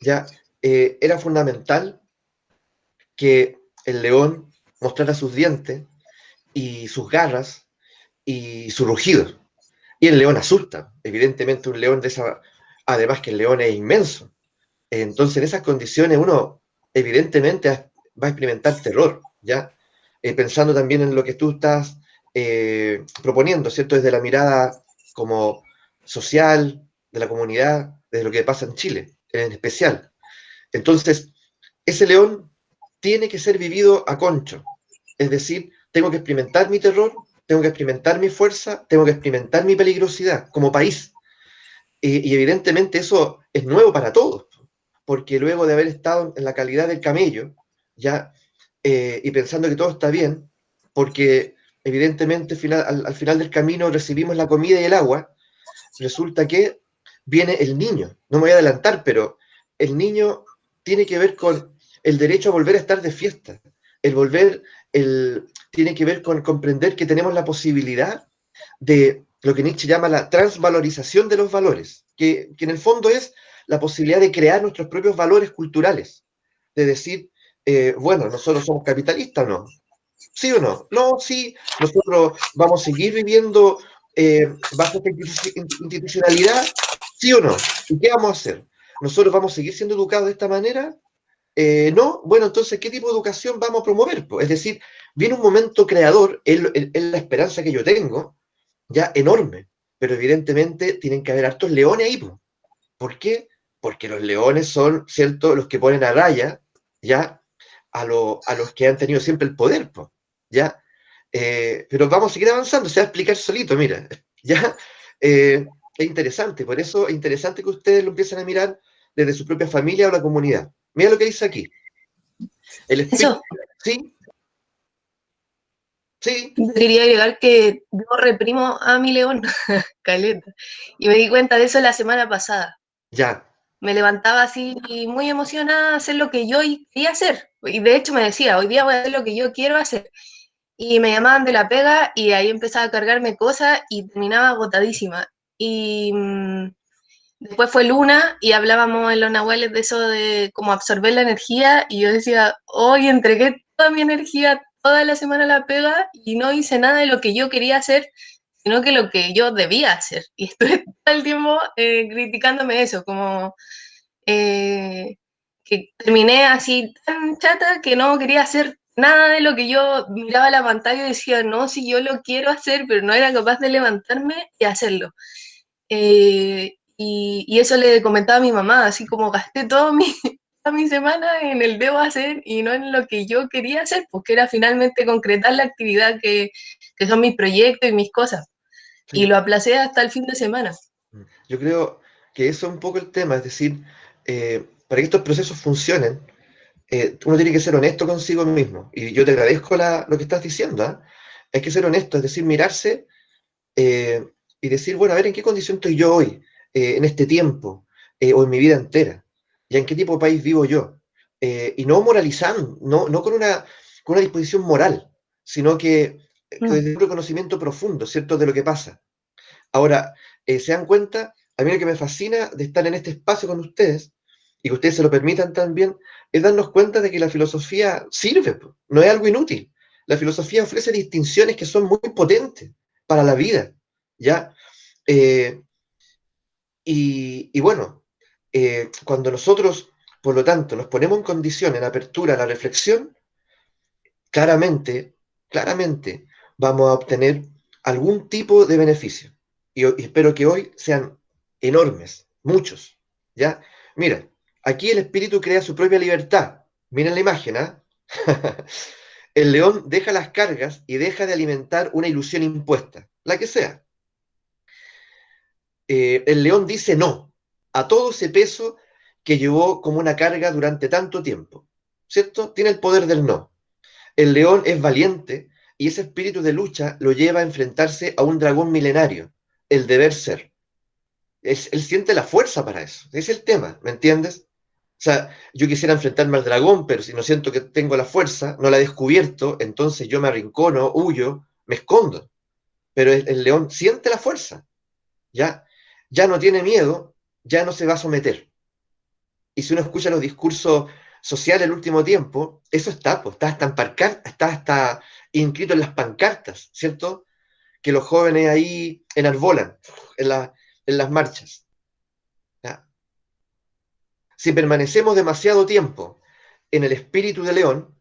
ya era fundamental que el león mostrara sus dientes y sus garras y su rugido. Y el león asusta, evidentemente un león de esa, además que el león es inmenso. Entonces en esas condiciones uno evidentemente va a experimentar terror, ¿ya? Pensando también en lo que tú estás proponiendo, ¿cierto? Desde la mirada como social, de la comunidad, desde lo que pasa en Chile, en especial. Entonces, ese león tiene que ser vivido a concho. Es decir, tengo que experimentar mi terror, tengo que experimentar mi fuerza, tengo que experimentar mi peligrosidad como país. Y evidentemente eso es nuevo para todos, porque luego de haber estado en la calidad del camello, ya, y pensando que todo está bien, porque evidentemente al final del camino recibimos la comida y el agua, resulta que viene el niño. No me voy a adelantar, pero el niño tiene que ver con el derecho a volver a estar de fiesta. El volver, tiene que ver con comprender que tenemos la posibilidad de lo que Nietzsche llama la transvalorización de los valores, que en el fondo es la posibilidad de crear nuestros propios valores culturales, de decir, bueno, nosotros somos capitalistas o no, ¿sí o no? No, sí, nosotros vamos a seguir viviendo bajo esta institucionalidad, ¿sí o no? ¿Y qué vamos a hacer? ¿Nosotros vamos a seguir siendo educados de esta manera? No, bueno, entonces, ¿qué tipo de educación vamos a promover? Es decir, viene un momento creador, es la esperanza que yo tengo, ya enorme, pero evidentemente tienen que haber hartos leones ahí. ¿Por qué? Porque los leones son, ¿cierto?, los que ponen a raya, ya, a los que han tenido siempre el poder, ¿ya? Pero vamos a seguir avanzando, se va a explicar solito, mira, ¿ya? Es interesante, por eso es interesante que ustedes lo empiecen a mirar desde su propia familia o la comunidad. Mira lo que dice aquí. El espíritu, Eso, sí, sí, yo quería agregar que yo reprimo a mi león, caleta, y me di cuenta de eso la semana pasada. ya, Me levantaba así muy emocionada a hacer lo que yo quería hacer. Y de hecho me decía, hoy día voy a hacer lo que yo quiero hacer. Y me llamaban de la pega y ahí empezaba a cargarme cosas y terminaba agotadísima. Y después fue Luna y hablábamos en los nahuales de eso de cómo absorber la energía y yo decía, hoy entregué toda mi energía toda la semana a la pega y no hice nada de lo que yo quería hacer, sino que lo que yo debía hacer. Y estuve todo el tiempo criticándome eso, como que terminé así tan chata que no quería hacer nada de lo que yo miraba la pantalla y decía, no, si yo lo quiero hacer, pero no era capaz de levantarme y hacerlo. Y eso le comentaba a mi mamá, así como gasté toda mi semana en el debo hacer y no en lo que yo quería hacer, porque era finalmente concretar la actividad que son mis proyectos y mis cosas. Y sí. lo aplacé hasta el fin de semana. Yo creo que eso es un poco el tema, es decir, para que estos procesos funcionen, uno tiene que ser honesto consigo mismo. Y yo te agradezco lo que estás diciendo, ¿ah? Hay que ser honesto, es decir, mirarse eh, y decir, bueno, a ver en qué condición estoy yo hoy, en este tiempo, o en mi vida entera, y en qué tipo de país vivo yo. Y no moralizando, no con una disposición moral, sino que desde un reconocimiento profundo, ¿cierto?, de lo que pasa. Ahora, se dan cuenta, a mí lo que me fascina de estar en este espacio con ustedes, y que ustedes se lo permitan también, es darnos cuenta de que la filosofía sirve, po, no es algo inútil. La filosofía ofrece distinciones que son muy potentes para la vida, ¿ya? Eh, y bueno, cuando nosotros, por lo tanto, nos ponemos en condición, en apertura a la reflexión, claramente vamos a obtener algún tipo de beneficio. Y espero que hoy sean enormes, muchos, ¿ya? Mira, aquí el espíritu crea su propia libertad. Miren la imagen, ¿ah? El león deja las cargas y deja de alimentar una ilusión impuesta, la que sea. El león dice no a todo ese peso que llevó como una carga durante tanto tiempo, ¿cierto? Tiene el poder del no. El león es valiente y ese espíritu de lucha lo lleva a enfrentarse a un dragón milenario, el deber ser. Él siente la fuerza para eso, ese es el tema, ¿me entiendes? O sea, yo quisiera enfrentarme al dragón, pero si no siento que tengo la fuerza, no la he descubierto, entonces yo me arrincono, huyo, me escondo. Pero el león siente la fuerza, ¿ya? Ya no tiene miedo, ya no se va a someter. Y si uno escucha los discursos sociales del último tiempo, eso está, pues, está hasta inscrito en las pancartas, ¿cierto? Que los jóvenes ahí enarbolan en, en las marchas. ¿Ya? Si permanecemos demasiado tiempo en el espíritu de león,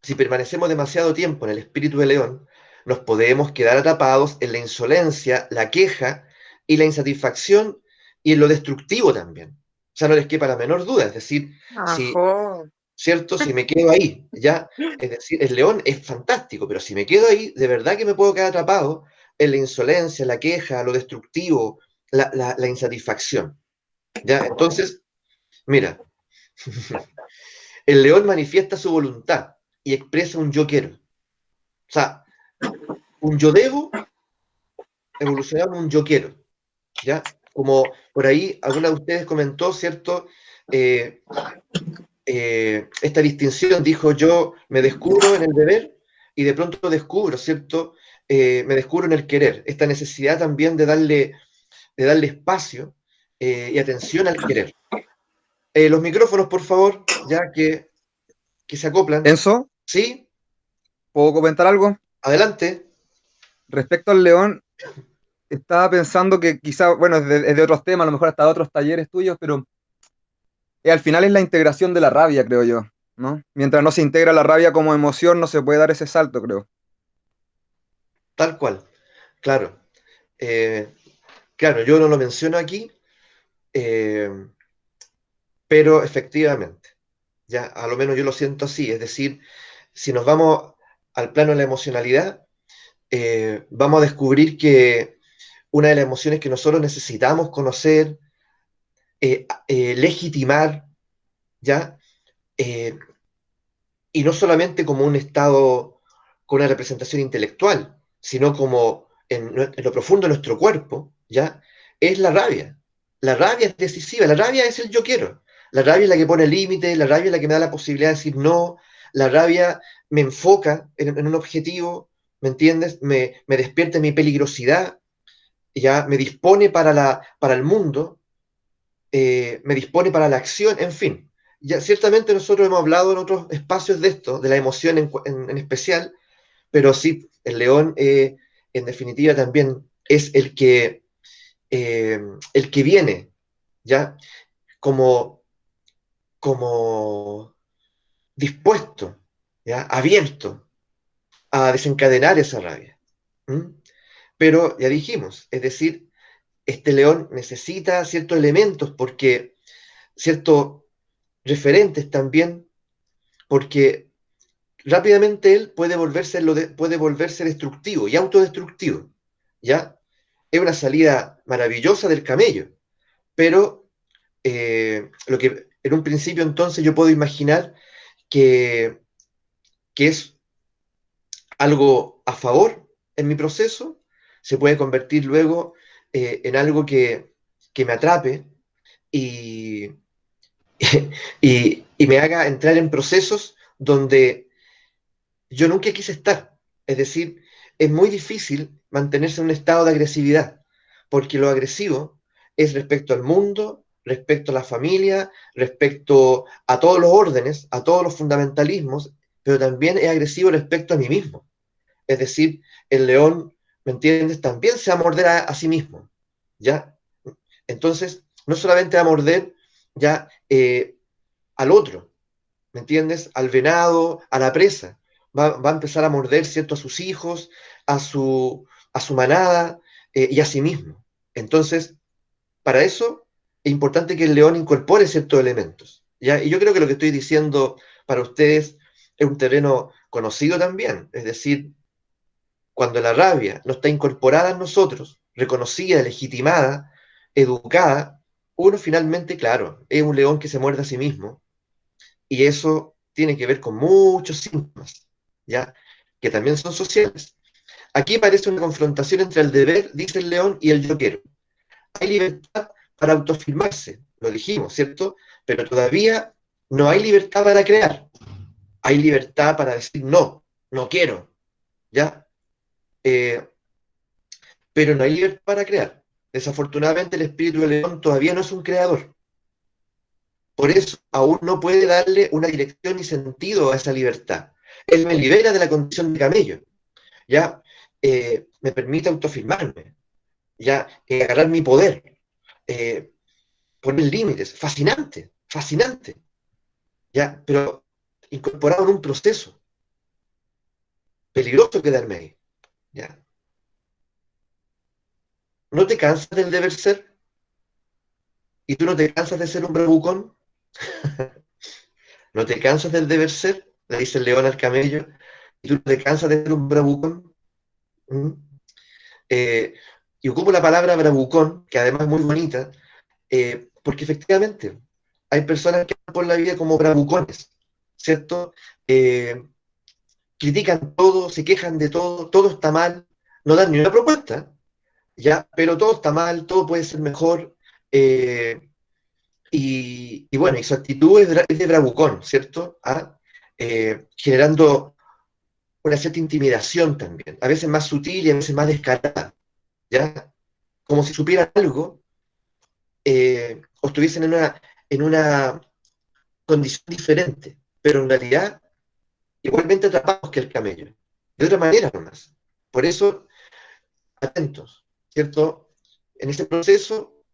si permanecemos demasiado tiempo en el espíritu de león, nos podemos quedar atrapados en la insolencia, la queja y la insatisfacción y en lo destructivo también. O sea, no les quepa la menor duda. Es decir, si, Ajo. ¿cierto? Si me quedo ahí, ya, es decir, el león es fantástico, pero si me quedo ahí, de verdad que me puedo quedar atrapado en la insolencia, la queja, lo destructivo, la insatisfacción. ¿Ya? Entonces, mira, el león manifiesta su voluntad y expresa un yo quiero. O sea, un yo debo evolucionar en un yo quiero, ¿ya? Como por ahí alguna de ustedes comentó, ¿cierto? Eh, esta distinción, dijo yo me descubro en el deber y de pronto descubro, ¿cierto? Me descubro en el querer, esta necesidad también de darle espacio y atención al querer. Los micrófonos, por favor, ya que se acoplan. Enzo, ¿Sí? ¿puedo comentar algo? Adelante. Respecto al león, estaba pensando que quizá, bueno, es de otros temas, a lo mejor hasta de otros talleres tuyos, pero al final es la integración de la rabia, creo yo, ¿no? Mientras no se integra la rabia como emoción, no se puede dar ese salto, creo. Tal cual, claro. Eh, claro, yo no lo menciono aquí, eh, pero efectivamente, ya a lo menos yo lo siento así. Es decir, si nos vamos al plano de la emocionalidad, vamos a descubrir que una de las emociones que nosotros necesitamos conocer, legitimar, ¿ya? Eh, y no solamente como un estado con una representación intelectual, sino como en lo profundo de nuestro cuerpo, ¿ya? Es la rabia. La rabia es decisiva, la rabia es el yo quiero. La rabia es la que pone límite, la rabia es la que me da la posibilidad de decir no, la rabia me enfoca en un objetivo, ¿me entiendes? Me despierta mi peligrosidad, ya me dispone para el mundo, me dispone para la acción, en fin. Ya, ciertamente nosotros hemos hablado en otros espacios de esto, de la emoción en especial, pero sí, el león en definitiva también es el que viene, ¿ya? Como, como dispuesto, ¿ya? Abierto a desencadenar esa rabia. ¿Mm? Pero ya dijimos, es decir, este león necesita ciertos elementos porque ciertos referentes también, porque rápidamente él puede volverse destructivo y autodestructivo, ¿ya? Es una salida maravillosa del camello, pero lo que en un principio entonces yo puedo imaginar que, que es algo a favor en mi proceso, se puede convertir luego en algo que me atrape y, y me haga entrar en procesos donde yo nunca quise estar. Es decir, es muy difícil mantenerse en un estado de agresividad, porque lo agresivo es respecto al mundo, respecto a la familia, respecto a todos los órdenes, a todos los fundamentalismos, pero también es agresivo respecto a mí mismo. Es decir, el león, ¿me entiendes? También se va a morder a sí mismo, ¿ya? Entonces, no solamente va a morder ya al otro, ¿me entiendes? Al venado, a la presa. Va a empezar a morder, ¿cierto? A sus hijos, a su manada y a sí mismo. Entonces, para eso es importante que el león incorpore ciertos elementos, ¿ya? Y yo creo que lo que estoy diciendo para ustedes es un terreno conocido también. Es decir, cuando la rabia no está incorporada en nosotros, reconocida, legitimada, educada, uno finalmente, claro, es un león que se muerde a sí mismo y eso tiene que ver con muchos síntomas, ¿ya? Que también son sociales. Aquí parece una confrontación entre el deber, dice el león, y el yo quiero. Hay libertad para autoafirmarse, lo dijimos, ¿cierto? Pero todavía no hay libertad para crear. Hay libertad para decir no, no quiero, ¿ya? Pero no hay libertad para crear. Desafortunadamente el espíritu del león todavía no es un creador. Por eso aún no puede darle una dirección y sentido a esa libertad. Él me libera de la condición de camello, ¿ya? Me permite autoafirmarme, ¿ya? Agarrar mi poder, eh, poner límites. Fascinante, fascinante, ¿ya? Pero incorporado en un proceso. Peligroso quedarme ahí, ¿ya? ¿No te cansas del deber ser? ¿Y tú no te cansas de ser un bravucón? ¿No te cansas del deber ser? Le dice el león al camello. ¿Y tú no te cansas de ser un bravucón? ¿Mm? Eh, y ocupo la palabra bravucón, que además es muy bonita, porque efectivamente hay personas que van por la vida como bravucones, ¿cierto? Critican todo, se quejan de todo, todo está mal, no dan ni una propuesta, ¿ya? Pero todo está mal, todo puede ser mejor, y bueno, y su actitud es de bravucón, ¿cierto? ¿Ah? Generando una cierta intimidación también, a veces más sutil y a veces más descarada, ¿ya? Como si supieran algo, o estuviesen en una condición diferente, pero en realidad igualmente atrapados que el camello, de otra manera nomás. Por eso, atentos, ¿cierto? En ese proceso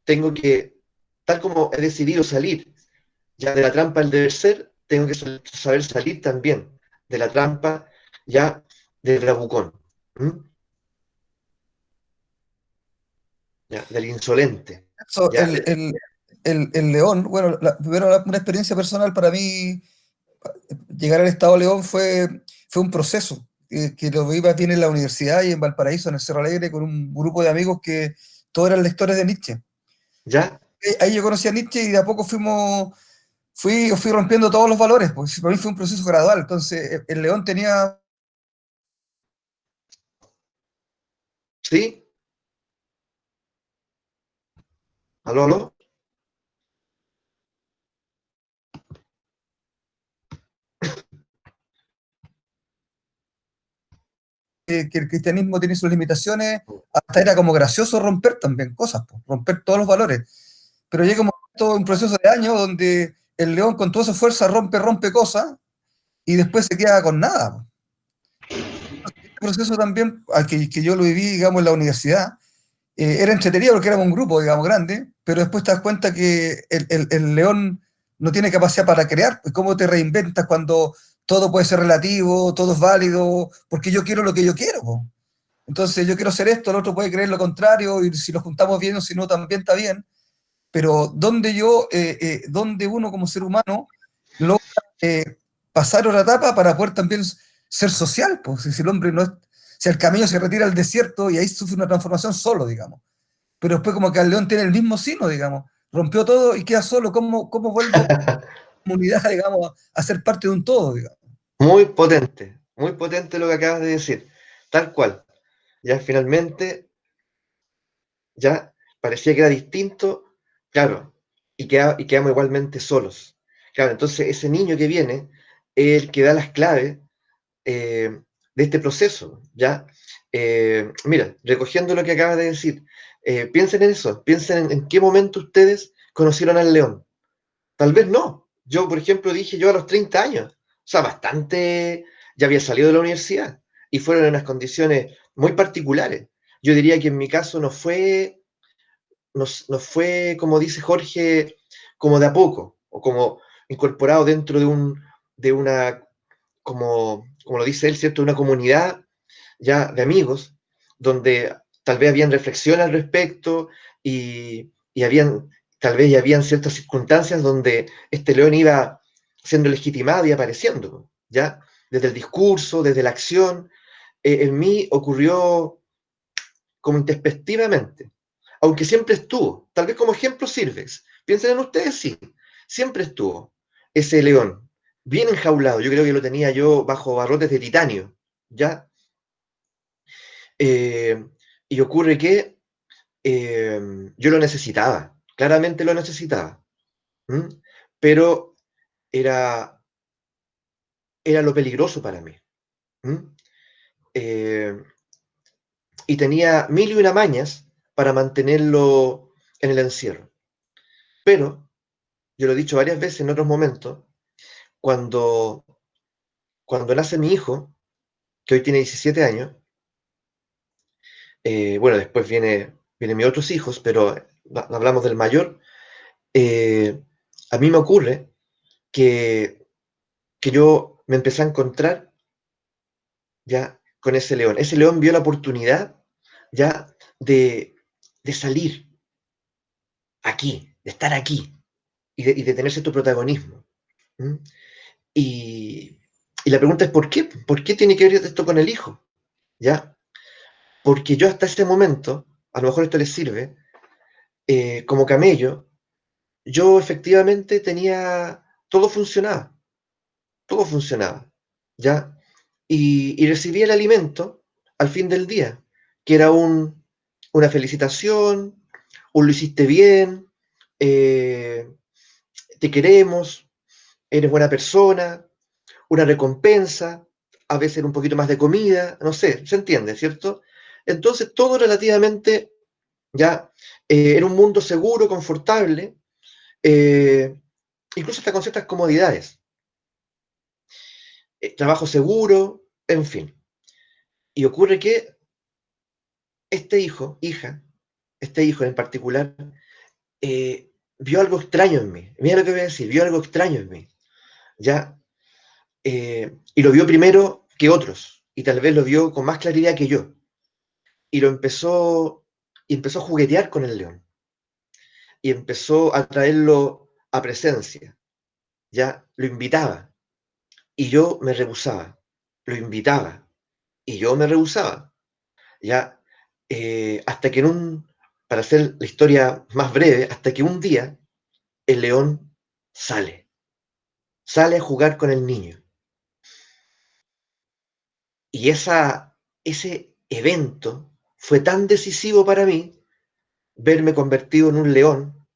tengo que, tal como he decidido salir ya de la trampa del deber ser, tengo que saber salir también de la trampa ya del bravucón, ¿m? Ya, del insolente. Eso, Ya, el león, bueno, primero una experiencia personal para mí, llegar al estado de León fue un proceso, que lo viví bien en la universidad y en Valparaíso, en el Cerro Alegre, con un grupo de amigos que todos eran lectores de Nietzsche. ya, Ahí yo conocí a Nietzsche y de a poco fui rompiendo todos los valores, pues para mí fue un proceso gradual. Entonces, el león tenía. ¿sí? ¿Aló, aló? Que el cristianismo tiene sus limitaciones, hasta era como gracioso romper también cosas, pues, romper todos los valores. Pero llega un proceso de años donde el león con toda su fuerza rompe cosas y después se queda con nada, pues. Este proceso también, que yo lo viví, digamos, en la universidad, era entretenido porque éramos un grupo, digamos, grande, pero después te das cuenta que el león no tiene capacidad para crear, pues cómo te reinventas cuando todo puede ser relativo, todo es válido, porque yo quiero lo que yo quiero, pues. Entonces yo quiero hacer esto, el otro puede creer lo contrario, y si lo juntamos bien o si no, también está bien, pero donde uno como ser humano logra pasar otra etapa para poder también ser social, pues si el hombre no es, si el camello se retira al desierto y ahí sufre una transformación solo, digamos, pero después como que el león tiene el mismo sino, digamos, rompió todo y queda solo, ¿cómo vuelvo a la comunidad, digamos, a ser parte de un todo, digamos? Muy potente lo que acabas de decir, tal cual. Ya finalmente, ya parecía que era distinto, claro, y quedamos igualmente solos. Claro, entonces ese niño que viene es el que da las claves de este proceso, ¿ya? Mira, recogiendo lo que acabas de decir, piensen en eso, piensen en qué momento ustedes conocieron al león. Tal vez no. Yo, por ejemplo, dije yo a los 30 años, o sea, bastante, ya había salido de la universidad y fueron en unas condiciones muy particulares. Yo diría que en mi caso no fue, como dice Jorge, como de a poco, o como incorporado dentro de una, como lo dice él, ¿cierto? Una comunidad ya de amigos, donde tal vez habían reflexiones al respecto y tal vez ya habían ciertas circunstancias donde este león iba siendo legitimado y apareciendo, ¿ya? Desde el discurso, desde la acción, en mí ocurrió como introspectivamente, aunque siempre estuvo, tal vez como ejemplo sirves. Piensen en ustedes, sí, siempre estuvo ese león bien enjaulado. Yo creo que lo tenía yo bajo barrotes de titanio, ¿ya? Y ocurre que yo lo necesitaba, claramente lo necesitaba, ¿m? Pero era, era lo peligroso para mí. ¿M? Eh, y tenía mil y una mañas para mantenerlo en el encierro. Pero, yo lo he dicho varias veces en otros momentos, cuando, cuando nace mi hijo, que hoy tiene 17 años, bueno, después vienen mis otros hijos, pero hablamos del mayor, eh, a mí me ocurre que yo me empecé a encontrar ya con ese león. Ese león vio la oportunidad ya de salir aquí, de estar aquí y de tener cierto protagonismo. ¿Mm? Y, y la pregunta es ¿por qué? ¿Por qué tiene que ver esto con el hijo? ¿Ya? Porque yo hasta ese momento, a lo mejor esto les sirve, como camello, yo efectivamente tenía, todo funcionaba, ¿ya? Y recibía el alimento al fin del día, que era una felicitación, un lo hiciste bien, eh, te queremos, eres buena persona, una recompensa, a veces un poquito más de comida, no sé, se entiende, ¿cierto? Entonces todo relativamente ya era un mundo seguro, confortable, eh, incluso hasta con ciertas comodidades, trabajo seguro, en fin. Y ocurre que este hijo en particular, vio algo extraño en mí. Mira lo que voy a decir, vio algo extraño en mí, ¿ya? Y lo vio primero que otros, y tal vez lo vio con más claridad que yo. Y empezó a juguetear con el león, y empezó a traerlo a presencia, ¿ya? Lo invitaba, y yo me rehusaba. Lo invitaba, y yo me rehusaba, ¿ya? Hasta que para hacer la historia más breve, hasta que un día el león sale a jugar con el niño. Y ese evento fue tan decisivo para mí, verme convertido en un león,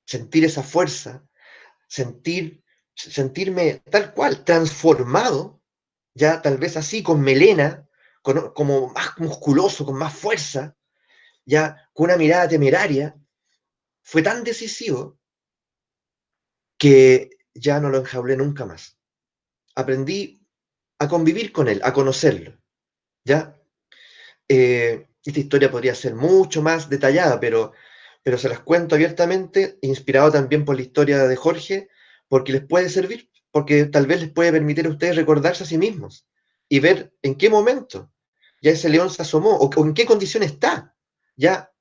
sentir esa fuerza, sentirme tal cual, transformado, ya tal vez así, con melena, como más musculoso, con más fuerza, ya con una mirada temeraria, fue tan decisivo que ya no lo enjaulé nunca más. Aprendí a convivir con él, a conocerlo, ¿ya? Esta historia podría ser mucho más detallada, pero se las cuento abiertamente, inspirado también por la historia de Jorge, porque les puede servir, porque tal vez les puede permitir a ustedes recordarse a sí mismos y ver en qué momento ya ese león se asomó o en qué condición está. Ya,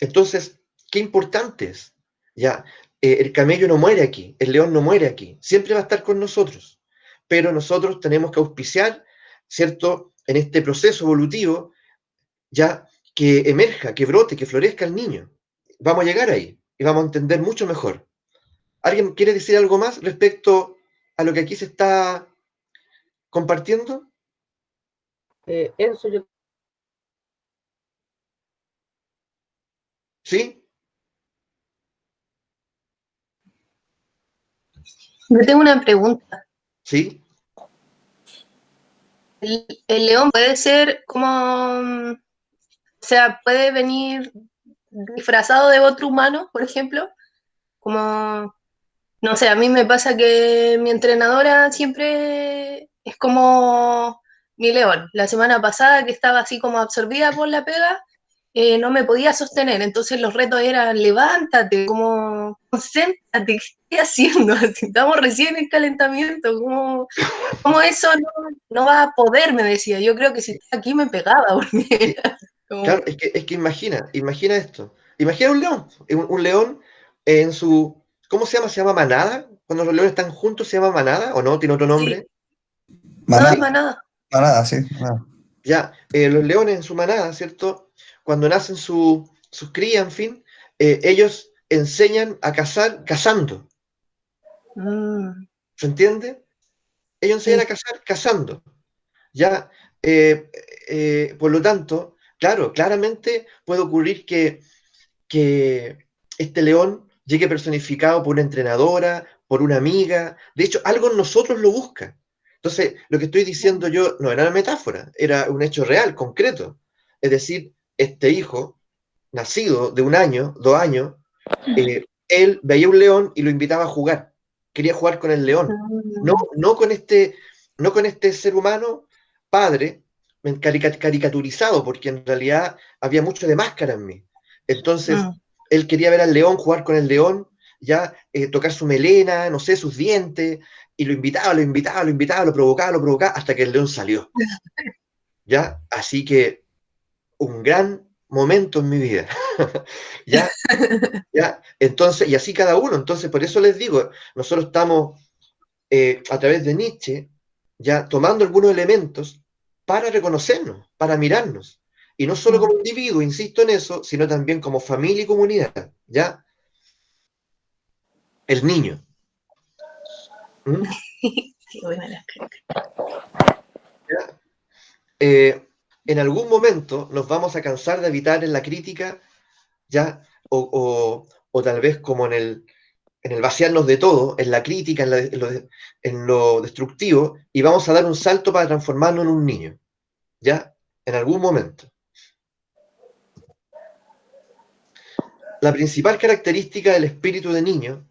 entonces, qué importante es. Ya, el camello no muere aquí, el león no muere aquí, siempre va a estar con nosotros, pero nosotros tenemos que auspiciar, ¿cierto? En este proceso evolutivo, ya que emerja, que brote, que florezca el niño. Vamos a llegar ahí y vamos a entender mucho mejor. ¿Alguien quiere decir algo más respecto a lo que aquí se está compartiendo? Enzo, yo ¿Sí? Yo tengo una pregunta. ¿Sí? ¿El león puede ser como, o sea, puede venir disfrazado de otro humano, por ejemplo? Como, no sé, a mí me pasa que mi entrenadora siempre es como mi león. La semana pasada que estaba así como absorbida por la pega, no me podía sostener, entonces los retos eran levántate, como concéntrate, ¿qué estoy haciendo? Estamos recién en calentamiento, ¿cómo eso no va a poder? Me decía, yo creo que si está aquí me pegaba, porque Claro, como, es que imagina esto. Imagina un león, un león en su, ¿cómo se llama? ¿Se llama manada? Cuando los leones están juntos, ¿se llama manada o no? ¿Tiene otro sí, nombre? Manada, Sí, nada, nada. manada, sí. Manada. ya, los leones en su manada, ¿cierto? Cuando nacen sus crías, en fin, ellos enseñan a cazar cazando, ¿Se entiende? Ellos enseñan a cazar cazando. ¿Ya? Por lo tanto, claro, claramente puede ocurrir que este león llegue personificado por una entrenadora, por una amiga. De hecho, algo en nosotros lo busca. Entonces, lo que estoy diciendo yo no era una metáfora, era un hecho real, concreto. Es decir, este hijo, nacido de 1 año, 2 años, él veía un león y lo invitaba a jugar. Quería jugar con el león. No con este ser humano, padre, caricaturizado, porque en realidad había mucho de máscara en mí. Entonces, él quería ver al león, jugar con el león, ya tocar su melena, no sé, sus dientes, y lo invitaba, lo provocaba, hasta que el león salió. ¿Ya? Así que un gran momento en mi vida. ¿Ya? ¿Ya? Entonces, y así cada uno. Entonces, por eso les digo, nosotros estamos a través de Nietzsche, ya tomando algunos elementos para reconocernos, para mirarnos. Y no solo como individuo, insisto en eso, sino también como familia y comunidad. ¿Ya? El niño. ¿Mm? ¿Ya? En algún momento nos vamos a cansar de habitar en la crítica, ¿ya? O tal vez como en el vaciarnos de todo, en la crítica, en lo destructivo, y vamos a dar un salto para transformarnos en un niño, ¿ya? En algún momento. La principal característica del espíritu de niño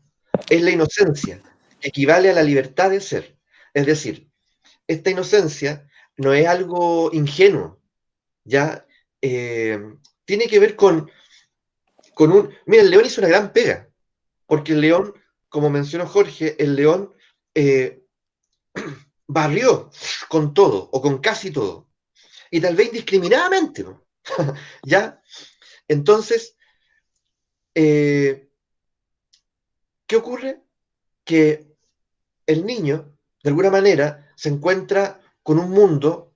es la inocencia, que equivale a la libertad de ser. Es decir, esta inocencia no es algo ingenuo, ¿ya? Tiene que ver con un... Mira, el león hizo una gran pega, porque el león, como mencionó Jorge, el león barrió con todo, o con casi todo, y tal vez indiscriminadamente, ¿no? ¿Ya? Entonces, ¿qué ocurre? Que el niño, de alguna manera, se encuentra con un mundo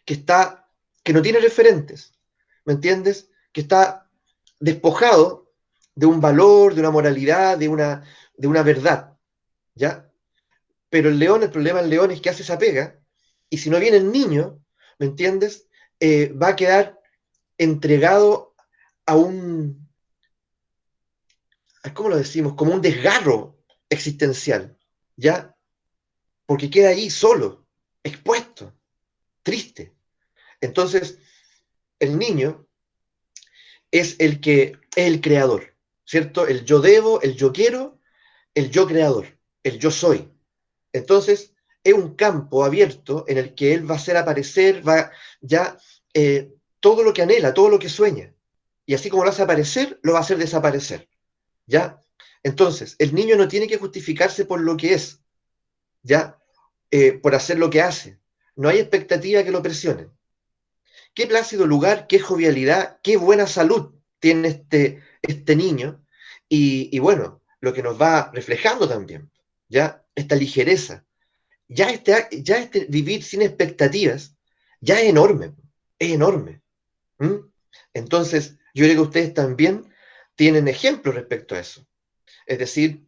que no tiene referentes, ¿me entiendes? Que está despojado de un valor, de una moralidad, de una verdad, ¿ya? Pero el problema del león es que hace esa pega, y si no viene el niño, ¿me entiendes? Va a quedar entregado a ¿cómo lo decimos? Como un desgarro existencial, ¿ya? Porque queda ahí solo, expuesto, triste. Entonces, el niño es el creador, ¿cierto? El yo debo, el yo quiero, el yo creador, el yo soy. Entonces, es un campo abierto en el que él va a hacer aparecer, va ya todo lo que anhela, todo lo que sueña. Y así como lo hace aparecer, lo va a hacer desaparecer. ¿Ya? Entonces, el niño no tiene que justificarse por lo que es, ¿ya? Por hacer lo que hace. No hay expectativa que lo presione. Qué plácido lugar, qué jovialidad, qué buena salud tiene este niño. Y bueno, lo que nos va reflejando también, ¿ya? Esta ligereza. Ya este vivir sin expectativas, ya es enorme, es enorme. ¿Mm? Entonces, yo creo que ustedes también tienen ejemplos respecto a eso. Es decir,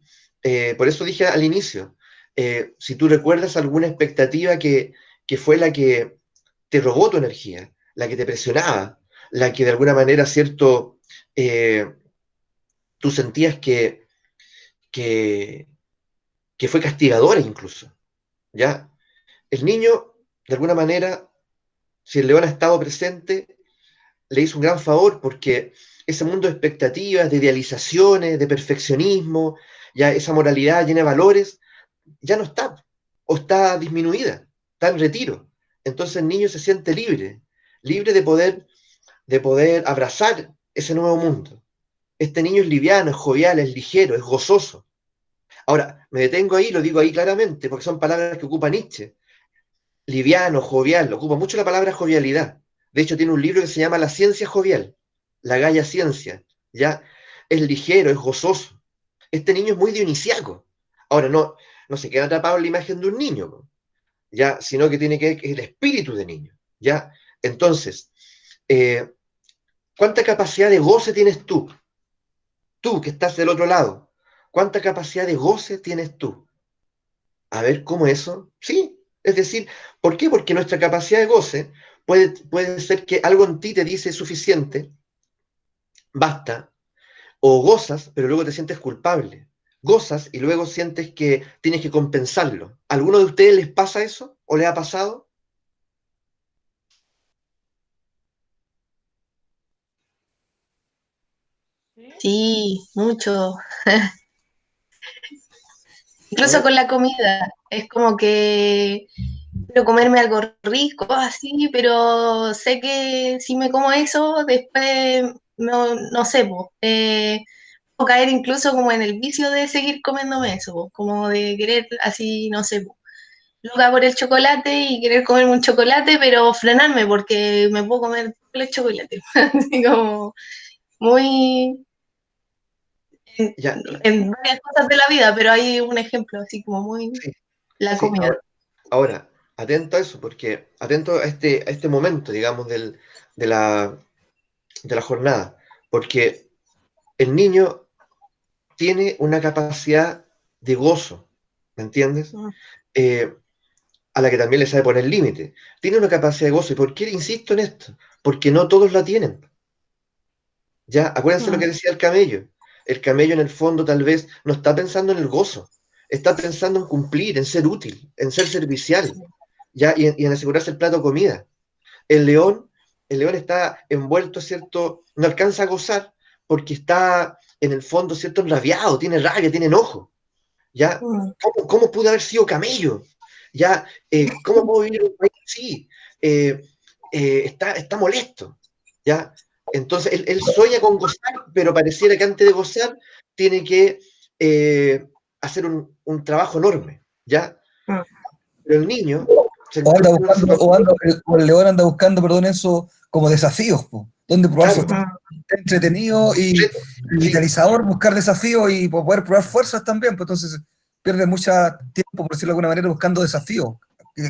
por eso dije al inicio, si tú recuerdas alguna expectativa que fue la que te robó tu energía, la que te presionaba, la que de alguna manera, cierto, eh, tú sentías que, que fue castigadora incluso, ¿ya? El niño, de alguna manera, si el león ha estado presente, le hizo un gran favor porque ese mundo de expectativas, de idealizaciones, de perfeccionismo, ya esa moralidad llena de valores, ya no está, o está disminuida, está en retiro. Entonces el niño se siente libre, libre de poder abrazar ese nuevo mundo. Este niño es liviano, es jovial, es ligero, es gozoso. Ahora, me detengo ahí, lo digo ahí claramente, porque son palabras que ocupa Nietzsche. Liviano, jovial, ocupa mucho la palabra jovialidad. De hecho, tiene un libro que se llama La ciencia jovial, la Gaia Ciencia, ¿ya? Es ligero, es gozoso. Este niño es muy dionisiaco. Ahora, no se queda atrapado en la imagen de un niño, ¿ya? Sino que tiene que ver el espíritu de niño, ¿ya? Entonces, eh, ¿cuánta capacidad de goce tienes tú? Tú que estás del otro lado. ¿cuánta capacidad de goce tienes tú? A ver, ¿cómo eso? Sí, es decir, ¿por qué? Porque nuestra capacidad de goce puede ser que algo en ti te dice suficiente, basta, o gozas, pero luego te sientes culpable. Gozas y luego sientes que tienes que compensarlo. ¿A alguno de ustedes les pasa eso? ¿O les ha pasado? Sí, mucho. A Incluso ver, con la comida. Es como que quiero comerme algo rico, así, pero sé que si me como eso, después, no sé, po, puedo caer incluso como en el vicio de seguir comiéndome eso, po, como de querer así, no sé, po, loca por el chocolate y querer comerme un chocolate, pero frenarme porque me puedo comer todo el chocolate. Así como muy ya, en varias cosas de la vida, pero hay un ejemplo así como muy sí, la sí, comida. ahora, atento a eso, porque atento a este momento, digamos, de la jornada, porque el niño tiene una capacidad de gozo, ¿me entiendes? Mm, Eh, a la que también le sabe poner límite. Tiene una capacidad de gozo. ¿Y por qué insisto en esto? Porque no todos la tienen. Ya, acuérdense lo mm, que decía el camello. El camello en el fondo tal vez no está pensando en el gozo, está pensando en cumplir, en ser útil, en ser servicial, ya, y en asegurarse el plato de comida. El león, el león está envuelto, ¿cierto? No alcanza a gozar porque está en el fondo, ¿cierto? Enrabiado, tiene rabia, tiene enojo. ¿Ya? mm. ¿Cómo pude haber sido camello? ¿Ya? ¿Cómo puedo vivir en un país así? Eh, está molesto, ¿ya? Entonces, él sueña con gozar, pero pareciera que antes de gozar tiene que hacer un trabajo enorme, ¿ya? Mm. Pero el niño se O anda encuentra en una buscando, situación, o el león anda buscando, perdón, eso como desafíos, po, donde probar claro, sus entretenido y sí, vitalizador, buscar desafíos y poder probar fuerzas también, pues entonces pierde mucho tiempo, por decirlo de alguna manera, buscando desafíos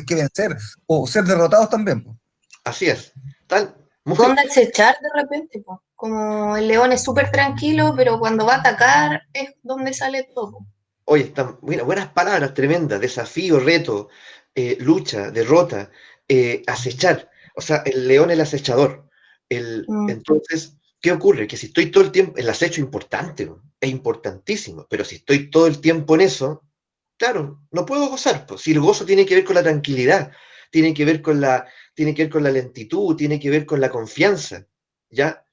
que vencer o ser derrotados también, pues. así es. Tal, muy, ¿Dónde acechar de repente? Po? Como el león es súper tranquilo, pero cuando va a atacar es donde sale todo. oye, están buenas palabras, tremendas, desafío, reto, lucha, derrota, acechar. O sea, el león es el acechador. Mm, Entonces, ¿qué ocurre? Que si estoy todo el tiempo, el acecho es importante, ¿no? Es importantísimo, pero si estoy todo el tiempo en eso, claro, no puedo gozar, pues. Si el gozo tiene que ver con la tranquilidad, tiene que ver con la lentitud, tiene que ver con la confianza, ¿ya?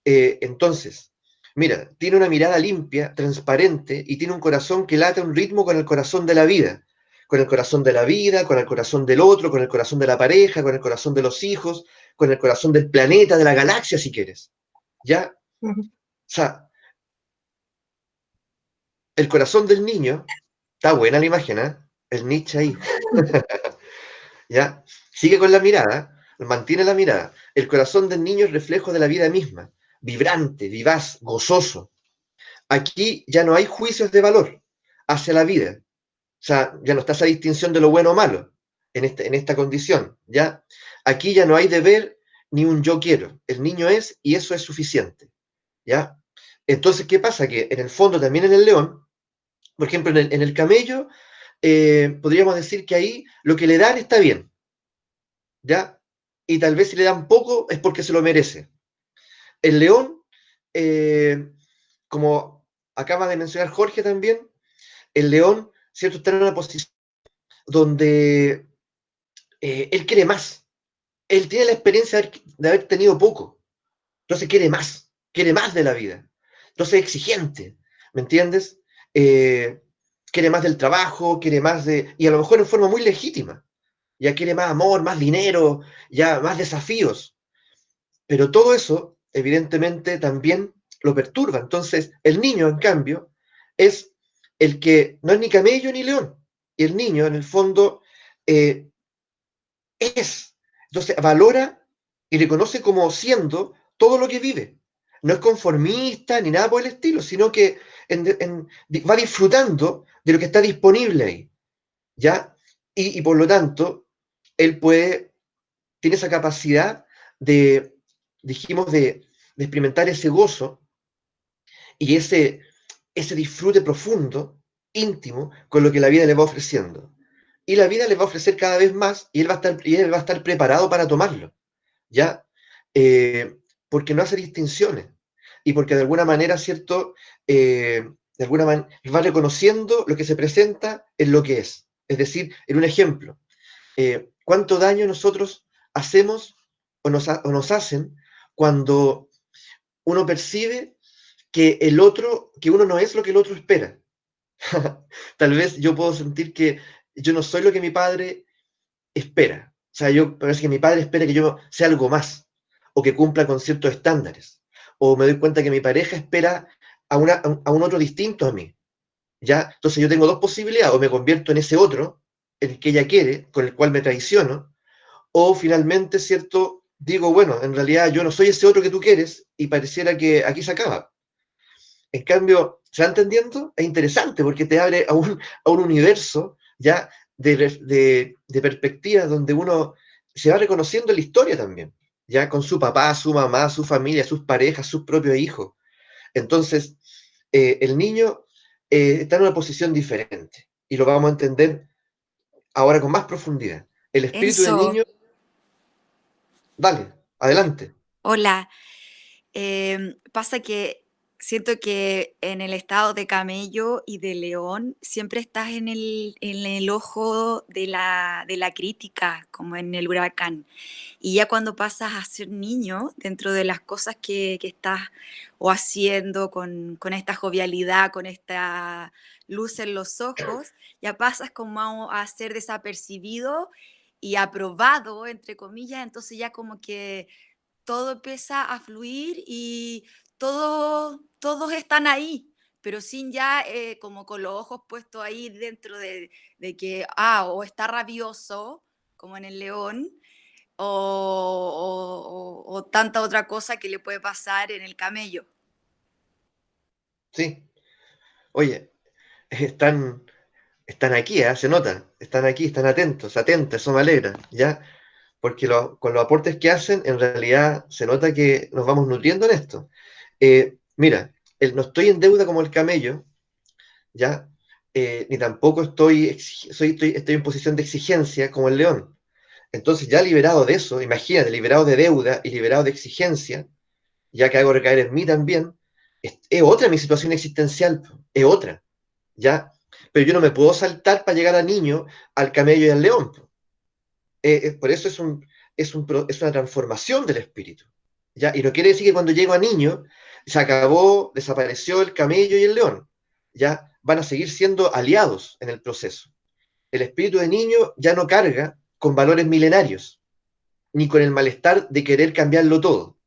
Entonces, mira, tiene una mirada limpia, transparente y tiene un corazón que late a un ritmo con el corazón de la vida, con el corazón de la vida, con el corazón del otro, con el corazón de la pareja, con el corazón de los hijos, con el corazón del planeta, de la galaxia, si quieres. ¿Ya? mm. O sea, el corazón del niño, está buena la imagen, ¿eh? El Nietzsche ahí. ¿Ya? Sigue con la mirada, mantiene la mirada. El corazón del niño es reflejo de la vida misma, vibrante, vivaz, gozoso. Aquí ya no hay juicios de valor hacia la vida. O sea, ya no está esa distinción de lo bueno o malo en esta condición, ¿ya? Aquí ya no hay deber ni un yo quiero. El niño es y eso es suficiente, ¿ya? Entonces, ¿qué pasa? Que en el fondo también en el león, por ejemplo, en el camello, podríamos decir que ahí lo que le dan está bien, ¿ya? Y tal vez si le dan poco es porque se lo merece. El león, eh, como acaba de mencionar Jorge también, el león, ¿cierto? Está en una posición donde él quiere más. Él tiene la experiencia de haber tenido poco. Entonces quiere más de la vida. Entonces es exigente, ¿me entiendes? Eh, quiere más del trabajo, quiere más de... Y a lo mejor en forma muy legítima. Ya quiere más amor, más dinero, ya más desafíos. Pero todo eso, evidentemente, también lo perturba. Entonces, el niño, en cambio, es el que no es ni camello ni león. Y el niño, en el fondo, eh, es. Entonces, valora y reconoce como siendo todo lo que vive. No es conformista ni nada por el estilo, sino que va disfrutando de lo que está disponible ahí. ¿Ya? Y por lo tanto, él tiene esa capacidad dijimos, de experimentar ese gozo y ese disfrute profundo, íntimo, con lo que la vida le va ofreciendo. Y la vida le va a ofrecer cada vez más y él va a estar preparado para tomarlo, ¿ya? Porque no hace distinciones y porque de alguna manera, ¿cierto? De alguna manera va reconociendo lo que se presenta en lo que es. Es decir, en un ejemplo, ¿cuánto daño nosotros hacemos o nos hacen cuando uno percibe que que uno no es lo que el otro espera? Tal vez yo puedo sentir que yo no soy lo que mi padre espera. O sea, yo parece que mi padre espera que yo sea algo más, o que cumpla con ciertos estándares. O me doy cuenta que mi pareja espera a un otro distinto a mí. ¿Ya? Entonces yo tengo dos posibilidades, o me convierto en ese otro, en el que ella quiere, con el cual me traiciono, o finalmente, ¿cierto? Digo, bueno, en realidad yo no soy ese otro que tú quieres, y pareciera que aquí se acaba. En cambio, ¿se va entendiendo? Es interesante porque te abre a un universo ya de perspectivas donde uno se va reconociendo en la historia también, ya con su papá, su mamá, su familia, sus parejas, sus propios hijos. Entonces, el niño está en una posición diferente y lo vamos a entender ahora con más profundidad. El espíritu del Enzo, niño, dale, adelante. hola. Pasa que siento que en el estado de camello y de león siempre estás en el ojo de la crítica, como en el huracán. Y ya cuando pasas a ser niño, dentro de las cosas que estás o haciendo con esta jovialidad, con esta luz en los ojos, ya pasas como a ser desapercibido y aprobado, entre comillas, entonces ya como que todo empieza a fluir y todos están ahí, pero sin ya como con los ojos puestos ahí dentro de que, o está rabioso, como en el león, o tanta otra cosa que le puede pasar en el camello. Sí, oye, están, están aquí, ¿eh? Se nota, están aquí, están atentos, atentas, eso me alegra, ¿ya? Porque con los aportes que hacen, en realidad se nota que nos vamos nutriendo en esto. Mira, no estoy en deuda como el camello, ¿ya? Ni tampoco estoy en posición de exigencia como el león. Entonces, ya liberado de eso, imagínate, liberado de deuda y liberado de exigencia, ya que hago recaer en mí también, es otra mi situación existencial, es otra, ¿ya? Pero yo no me puedo saltar para llegar a niño, al camello y al león. Por eso es una transformación del espíritu. ¿Ya? Y no quiere decir que cuando llego a niño se acabó, desapareció el camello y el león. ¿Ya? Van a seguir siendo aliados en el proceso. El espíritu de niño ya no carga con valores milenarios, ni con el malestar de querer cambiarlo todo.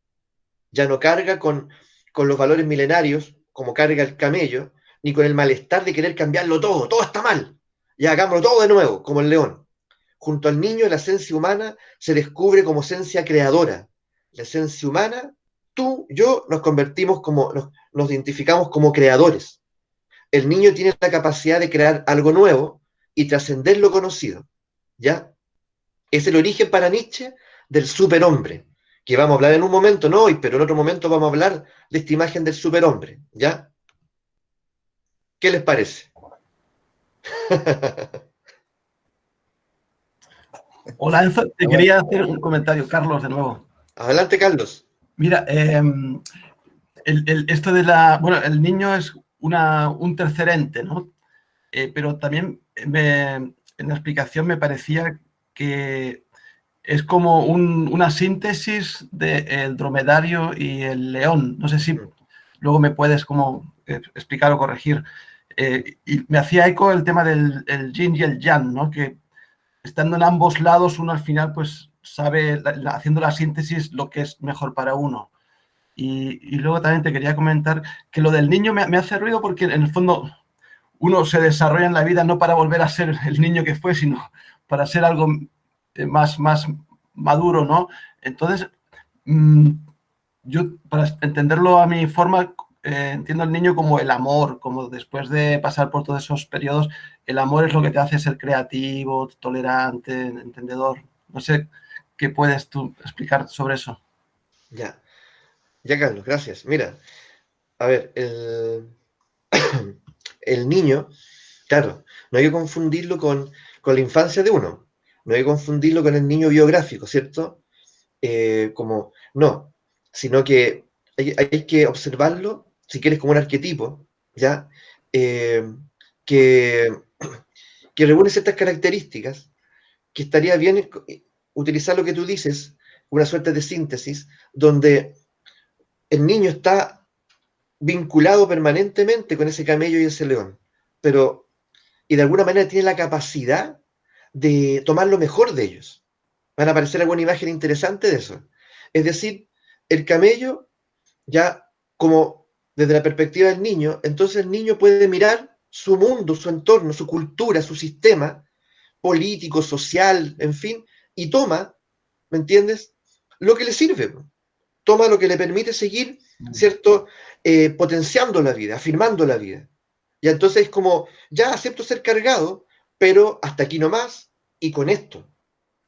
Ya no carga con los valores milenarios, como carga el camello, ni con el malestar de querer cambiarlo todo está mal. Ya hagámoslo todo de nuevo, como el león. Junto al niño, la esencia humana se descubre como esencia creadora. La esencia humana, tú, yo, nos identificamos como creadores. El niño tiene la capacidad de crear algo nuevo y trascender lo conocido. ¿Ya? Es el origen para Nietzsche del superhombre, que vamos a hablar en un momento, no hoy, pero en otro momento vamos a hablar de esta imagen del superhombre. ¿Ya? ¿Qué les parece? Hola Enzo, te quería hacer un comentario, Carlos, de nuevo. Adelante, Carlos. Mira, esto bueno, el niño es un tercer ente, ¿no? Pero también en la explicación me parecía que es como una síntesis del dromedario y el león. No sé si luego me puedes como explicar o corregir. Y me hacía eco el tema del yin y el yang, ¿no? Que estando en ambos lados, uno al final pues sabe, haciendo la síntesis, lo que es mejor para uno. Y luego también te quería comentar que lo del niño me hace ruido porque en el fondo uno se desarrolla en la vida no para volver a ser el niño que fue, sino para ser algo más maduro, ¿no? Entonces, yo para entenderlo a mi forma, entiendo al niño como el amor, como después de pasar por todos esos periodos, el amor es lo que te hace ser creativo, tolerante, entendedor. No sé qué puedes tú explicar sobre eso. Ya, Carlos, gracias. Mira, a ver, el niño, claro, no hay que confundirlo con la infancia de uno, no hay que confundirlo con el niño biográfico, ¿cierto? No, sino que hay que observarlo, si quieres, como un arquetipo, ¿ya? Eh, que, que reúne ciertas características, que estaría bien utilizar lo que tú dices, una suerte de síntesis, donde el niño está vinculado permanentemente con ese camello y ese león, pero, y de alguna manera tiene la capacidad de tomar lo mejor de ellos. Van a aparecer alguna imagen interesante de eso. Es decir, el camello, ya como desde la perspectiva del niño, entonces el niño puede mirar su mundo, su entorno, su cultura, su sistema político, social, en fin, y toma, ¿me entiendes? Lo que le sirve. Toma lo que le permite seguir, ¿cierto? Potenciando la vida, afirmando la vida. Y entonces es como, ya acepto ser cargado, pero hasta aquí nomás y con esto.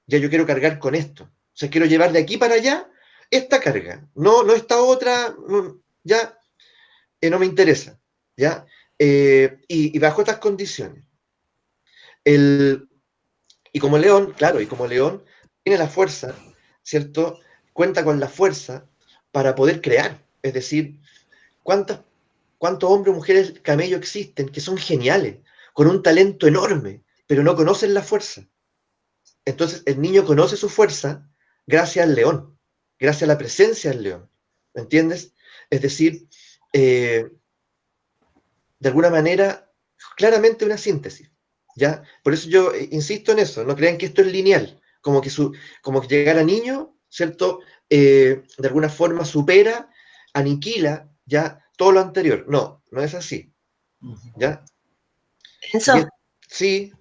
Ya yo quiero cargar con esto. O sea, quiero llevar de aquí para allá esta carga. No esta otra, ya no me interesa. ¿Ya? Y bajo estas condiciones. Y como león, claro, y como león tiene la fuerza, ¿cierto? Cuenta con la fuerza para poder crear. Es decir, ¿cuántos hombres o mujeres camello existen que son geniales, con un talento enorme, pero no conocen la fuerza? Entonces el niño conoce su fuerza gracias al león, gracias a la presencia del león. ¿Me entiendes? Es decir, de alguna manera, claramente una síntesis. ¿Ya? Por eso yo insisto en eso, no crean que esto es lineal, como que llegar a niño, ¿cierto? De alguna forma supera, aniquila, ¿ya? Todo lo anterior. No es así, ¿ya? Eso, Sí,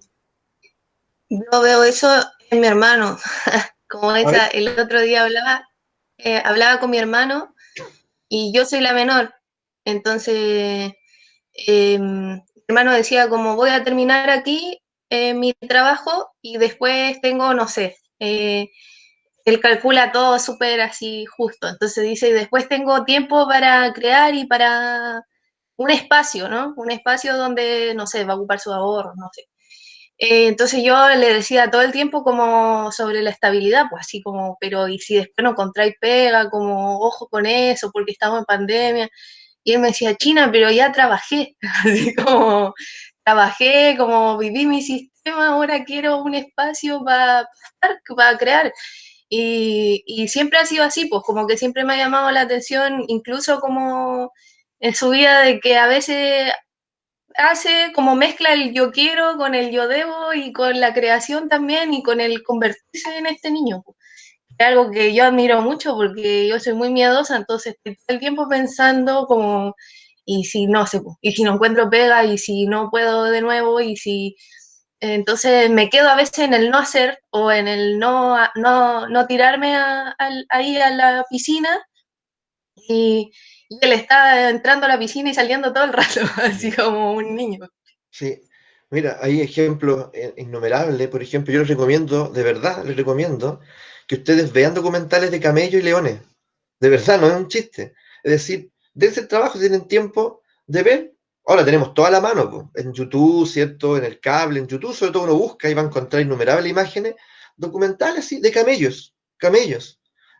yo veo eso en mi hermano, como a ver, el otro día hablaba con mi hermano y yo soy la menor, entonces mi hermano decía como voy a terminar aquí mi trabajo y después tengo, no sé, él calcula todo súper así justo, entonces dice, y después tengo tiempo para crear y para un espacio, ¿no? Un espacio donde, no sé, va a ocupar su ahorro, no sé. Entonces yo le decía todo el tiempo como sobre la estabilidad, pues así como, pero ¿y si después no encontráis pega? Como, ojo con eso, porque estamos en pandemia. Y él me decía, China, pero ya trabajé, así como, trabajé, como viví mi sistema, ahora quiero un espacio para crear. Y siempre ha sido así, pues como que siempre me ha llamado la atención, incluso como en su vida, de que a veces hace como mezcla el yo quiero con el yo debo y con la creación también y con el convertirse en este niño. Es algo que yo admiro mucho porque yo soy muy miedosa, entonces estoy todo el tiempo pensando como, y si no sé, y si no encuentro pega, y si no puedo de nuevo, y si... Entonces me quedo a veces en el no hacer o en el no tirarme ahí a la piscina y él está entrando a la piscina y saliendo todo el rato, así como un niño. sí. Mira, hay ejemplos innumerables. Por ejemplo, yo les recomiendo, de verdad, les recomiendo que ustedes vean documentales de camellos y leones. De verdad, no es un chiste. Es decir, dense el trabajo si tienen tiempo de ver. Ahora tenemos toda la mano, po, en YouTube, ¿cierto? En el cable, en YouTube, sobre todo uno busca y va a encontrar innumerables imágenes documentales, sí, de camellos,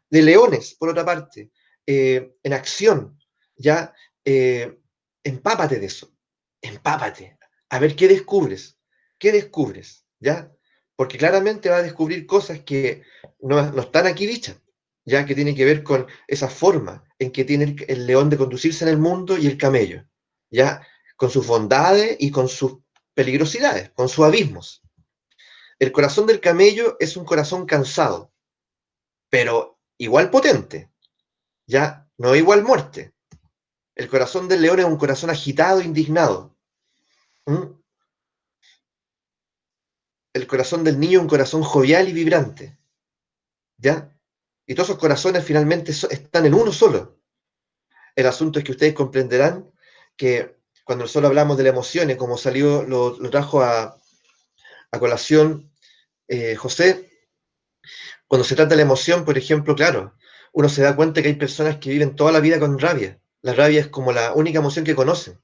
de leones, por otra parte, en acción. Ya, eh, empápate de eso, empápate, a ver qué descubres, ¿ya? Porque claramente va a descubrir cosas que no están aquí dichas, ya que tiene que ver con esa forma en que tiene el león de conducirse en el mundo y el camello, ya con sus bondades y con sus peligrosidades, con sus abismos. El corazón del camello es un corazón cansado, pero igual potente, ya no igual muerte. El corazón del león es un corazón agitado, indignado. ¿Mm? El corazón del niño es un corazón jovial y vibrante, ¿ya? Y todos esos corazones finalmente están en uno solo. El asunto es que ustedes comprenderán que cuando solo hablamos de las emociones, como salió, lo trajo a colación José, cuando se trata de la emoción, por ejemplo, claro, uno se da cuenta que hay personas que viven toda la vida con rabia. La rabia es como la única emoción que conocen.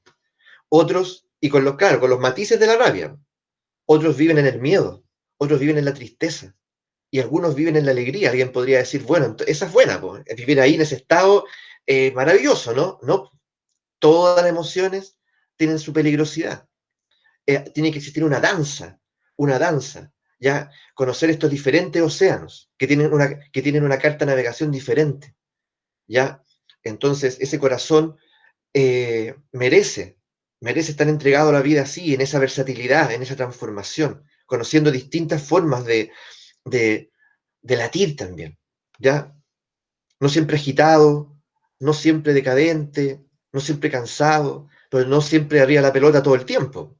Otros, y claro, con los matices de la rabia, otros viven en el miedo, otros viven en la tristeza, y algunos viven en la alegría. Alguien podría decir, bueno, esa es buena, pues, vivir ahí en ese estado maravilloso, ¿no? No, todas las emociones tienen su peligrosidad. Tiene que existir una danza, ya conocer estos diferentes océanos que tienen una carta de navegación diferente, ya. Entonces, ese corazón merece estar entregado a la vida así, en esa versatilidad, en esa transformación, conociendo distintas formas de latir también, ¿ya? No siempre agitado, no siempre decadente, no siempre cansado, pero no siempre arriba de la pelota todo el tiempo.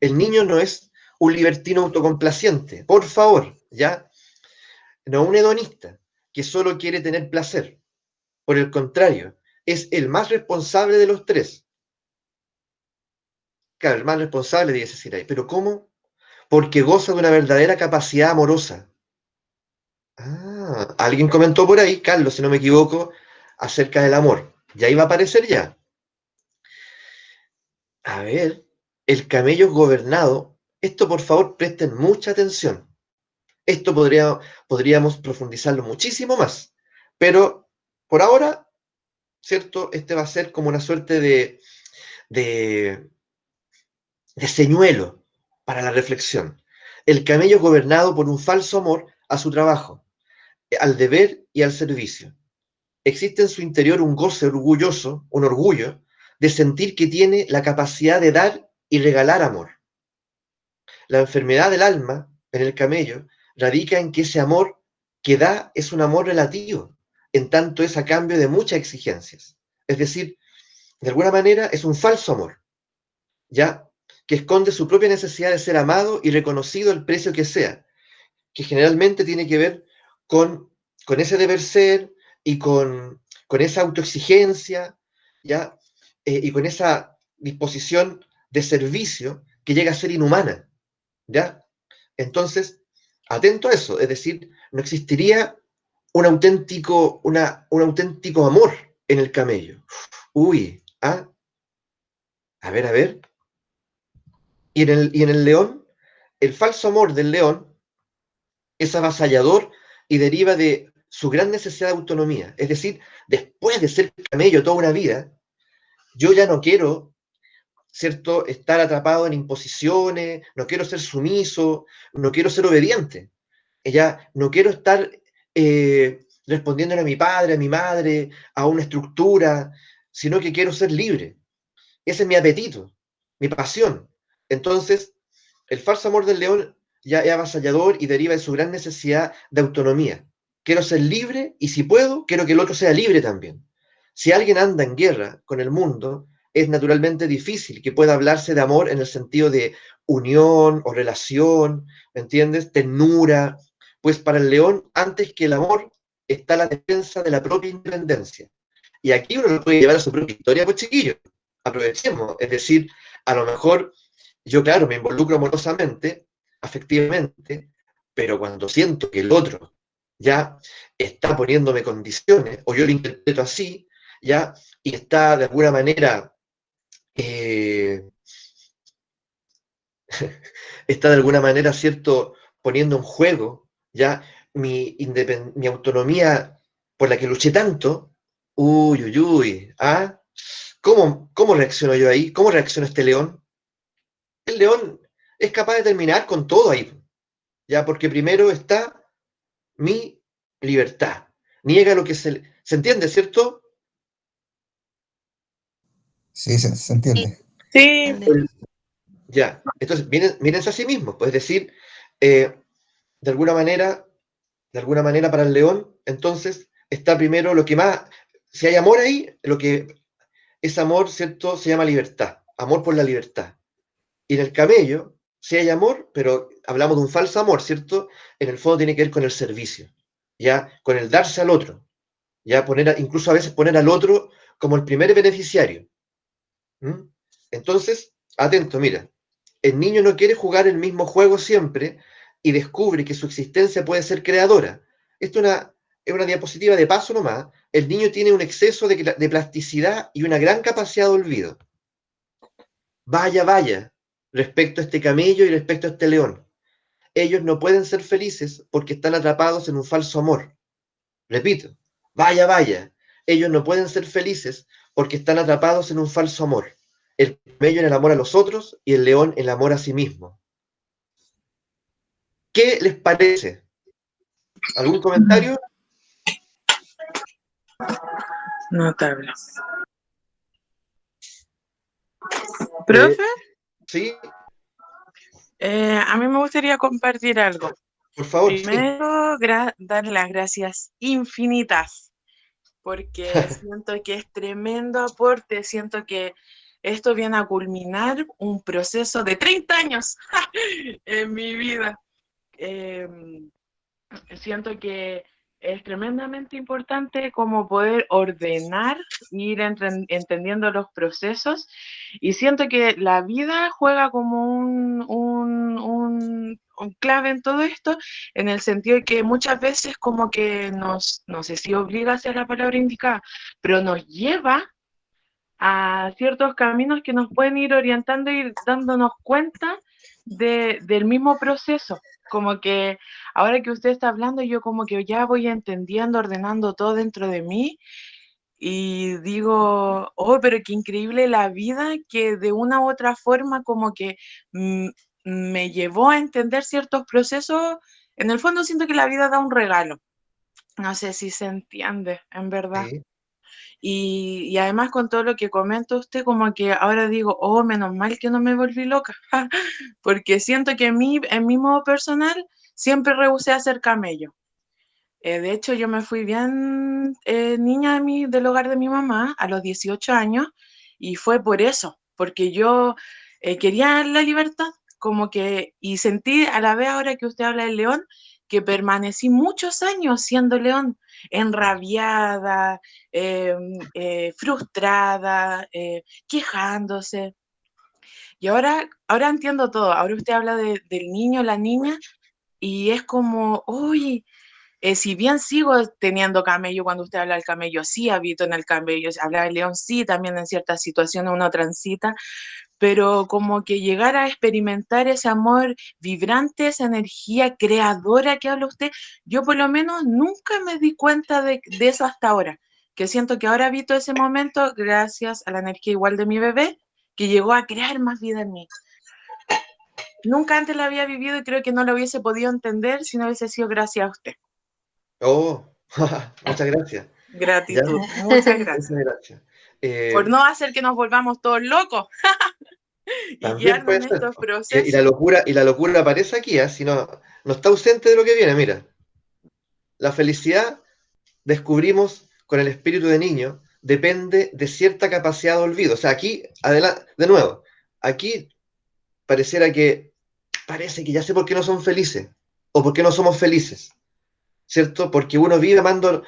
El niño no es un libertino autocomplaciente, por favor, ¿ya? No un hedonista que solo quiere tener placer. Por el contrario, es el más responsable de los tres. Claro, el más responsable, dice Siray. ¿Pero cómo? Porque goza de una verdadera capacidad amorosa. Alguien comentó por ahí, Carlos, si no me equivoco, acerca del amor. Ya iba a aparecer ya. A ver, el camello gobernado. Esto, por favor, presten mucha atención. Esto podríamos profundizarlo muchísimo más. Pero, por ahora, ¿cierto? Este va a ser como una suerte de señuelo para la reflexión. El camello gobernado por un falso amor a su trabajo, al deber y al servicio. Existe en su interior un goce orgulloso, un orgullo, de sentir que tiene la capacidad de dar y regalar amor. La enfermedad del alma, en el camello, radica en que ese amor que da es un amor relativo, en tanto es a cambio de muchas exigencias. Es decir, de alguna manera es un falso amor, ¿ya? Que esconde su propia necesidad de ser amado y reconocido el precio que sea, que generalmente tiene que ver con ese deber ser y con esa autoexigencia, ¿ya? Y con esa disposición de servicio que llega a ser inhumana, ¿ya? Entonces, atento a eso, es decir, no existiría un auténtico amor en el camello. Uy, ¿ah? A ver. Y en el león, el falso amor del león es avasallador y deriva de su gran necesidad de autonomía. Es decir, después de ser camello toda una vida, yo ya no quiero, ¿cierto?, estar atrapado en imposiciones, no quiero ser sumiso, no quiero ser obediente. Ya no quiero estar respondiéndole a mi padre, a mi madre, a una estructura, sino que quiero ser libre. Ese es mi apetito, mi pasión. Entonces, el falso amor del león ya es avasallador y deriva de su gran necesidad de autonomía. Quiero ser libre y si puedo, quiero que el otro sea libre también. Si alguien anda en guerra con el mundo, es naturalmente difícil que pueda hablarse de amor en el sentido de unión o relación, ¿me entiendes? Ternura, pues para el león, antes que el amor, está la defensa de la propia independencia. Y aquí uno lo puede llevar a su propia historia, pues chiquillos, aprovechemos. Es decir, a lo mejor yo, claro, me involucro amorosamente, afectivamente, pero cuando siento que el otro ya está poniéndome condiciones, o yo lo interpreto así, ya, y está de alguna manera, ¿cierto?, poniendo en juego, ya, mi autonomía por la que luché tanto, ¿ah? ¿Cómo reacciono yo ahí? ¿Cómo reacciona este león? El león es capaz de terminar con todo ahí, ya, porque primero está mi libertad. Niega lo que se entiende, ¿cierto? Sí, se entiende. Sí, Ya, entonces mírense a sí mismos, pues, es decir, de alguna manera para el león, entonces está primero lo que más, si hay amor ahí, lo que es amor, ¿cierto? Se llama libertad, amor por la libertad. Y en el camello, sí hay amor, pero hablamos de un falso amor, ¿cierto? En el fondo tiene que ver con el servicio, ya, con el darse al otro, ya, incluso a veces poner al otro como el primer beneficiario. ¿Mm? Entonces, atento, mira, el niño no quiere jugar el mismo juego siempre y descubre que su existencia puede ser creadora. Esto es una diapositiva de paso nomás. El niño tiene un exceso de plasticidad y una gran capacidad de olvido. vaya, vaya, respecto a este camello y respecto a este león. Ellos no pueden ser felices porque están atrapados en un falso amor. Repito, vaya, vaya, ellos no pueden ser felices porque están atrapados en un falso amor. El camello en el amor a los otros y el león en el amor a sí mismo. ¿Qué les parece? ¿Algún comentario? Notable. Profe, Sí, a mí me gustaría compartir algo. por favor, sí. Primero, darle las gracias infinitas, porque siento que es tremendo aporte, siento que esto viene a culminar un proceso de 30 años en mi vida. Siento que es tremendamente importante como poder ordenar, ir entendiendo los procesos, y siento que la vida juega como un clave en todo esto, en el sentido de que muchas veces como que no sé si obliga a ser la palabra indicada, pero nos lleva a ciertos caminos que nos pueden ir orientando y dándonos cuenta del mismo proceso. Como que ahora que usted está hablando, yo como que ya voy entendiendo, ordenando todo dentro de mí y digo, oh, pero qué increíble la vida, que de una u otra forma como que me llevó a entender ciertos procesos. En el fondo siento que la vida da un regalo. No sé si se entiende, en verdad. Sí. Y además con todo lo que comenta usted, como que ahora digo, oh, menos mal que no me volví loca, porque siento que en mi modo personal siempre rehusé hacer camello. De hecho, yo me fui bien niña del hogar de mi mamá a los 18 años, y fue por eso, porque yo quería la libertad, como que, y sentí a la vez, ahora que usted habla del león, que permanecí muchos años siendo león, enrabiada, frustrada, quejándose. Y ahora entiendo todo. Ahora usted habla del niño, la niña, y es como, uy, si bien sigo teniendo camello, cuando usted habla del camello, sí habito en el camello, habla del león, sí, también en ciertas situaciones uno transita, pero como que llegar a experimentar ese amor vibrante, esa energía creadora que habla usted, yo por lo menos nunca me di cuenta de eso hasta ahora, que siento que ahora habito ese momento gracias a la energía igual de mi bebé, que llegó a crear más vida en mí. Nunca antes la había vivido y creo que no lo hubiese podido entender si no hubiese sido gracias a usted. Oh, muchas gracias. Gratitud, ¿Ya? muchas gracias. Muchas gracias. Por no hacer que nos volvamos todos locos y También guiarnos puede en ser. estos Y la procesos. locura aparece aquí, si no, no está ausente de lo que viene. Mira, la felicidad, descubrimos con el espíritu de niño, depende de cierta capacidad de olvido. O sea, aquí, adelante, de nuevo, aquí parece que ya sé por qué no son felices, o por qué no somos felices, ¿cierto? Porque uno vive amando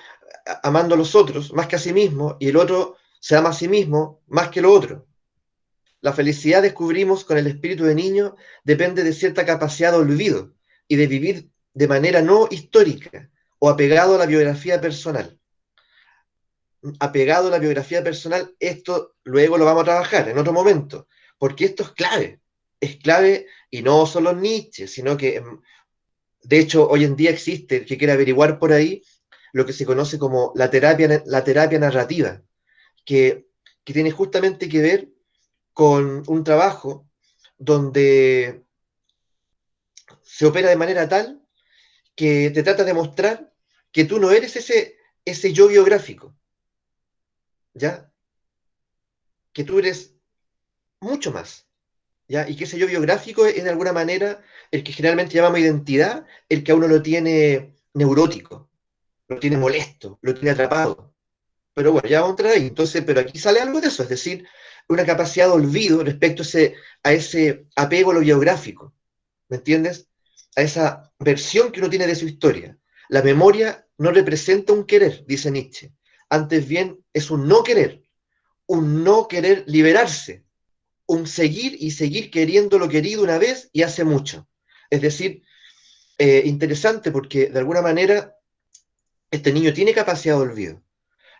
a los otros más que a sí mismo, y el otro se ama a sí mismo más que lo otro. La felicidad, descubrimos con el espíritu de niño, depende de cierta capacidad de olvido y de vivir de manera no histórica o apegado a la biografía personal. Apegado a la biografía personal, esto luego lo vamos a trabajar en otro momento, porque esto es clave, y no solo en Nietzsche, sino que de hecho hoy en día existe, el que quiera averiguar por ahí, lo que se conoce como la terapia narrativa, que tiene justamente que ver con un trabajo donde se opera de manera tal que te trata de mostrar que tú no eres ese yo biográfico, ¿ya? Que tú eres mucho más, ¿ya? Y que ese yo biográfico es de alguna manera el que generalmente llamamos identidad, el que a uno lo tiene neurótico, lo tiene molesto, lo tiene atrapado. Pero bueno, ya vamos a entrar ahí. Entonces, pero aquí sale algo de eso, es decir, una capacidad de olvido respecto a ese apego a lo biográfico, ¿me entiendes? A esa versión que uno tiene de su historia. La memoria no representa un querer, dice Nietzsche. Antes bien, es un no querer liberarse, un seguir y seguir queriendo lo querido una vez y hace mucho. Es decir, interesante porque de alguna manera este niño tiene capacidad de olvido,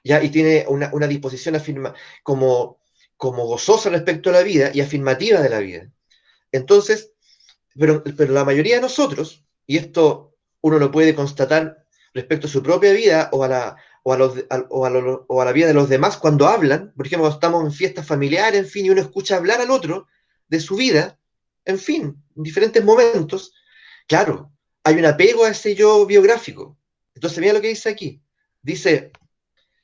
¿ya? Y tiene una disposición a afirmar, como como gozosa respecto a la vida y afirmativa de la vida. Entonces, pero la mayoría de nosotros, y esto uno lo puede constatar respecto a su propia vida o a la vida de los demás cuando hablan, por ejemplo, cuando estamos en fiestas familiares, en fin, y uno escucha hablar al otro de su vida, en fin, en diferentes momentos, claro, hay un apego a ese yo biográfico. Entonces, mira lo que dice aquí. Dice,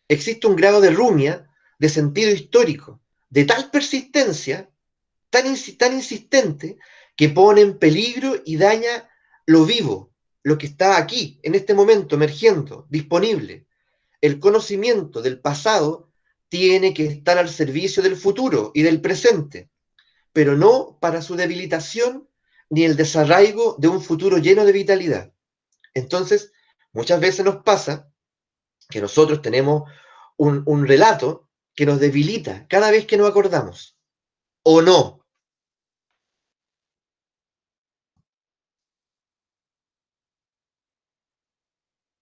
existe un grado de rumia, de sentido histórico, de tal persistencia, tan insistente, que pone en peligro y daña lo vivo, lo que está aquí, en este momento, emergiendo, disponible. El conocimiento del pasado tiene que estar al servicio del futuro y del presente, pero no para su debilitación ni el desarraigo de un futuro lleno de vitalidad. Entonces, muchas veces nos pasa que nosotros tenemos un relato que nos debilita cada vez que nos acordamos, ¿o no?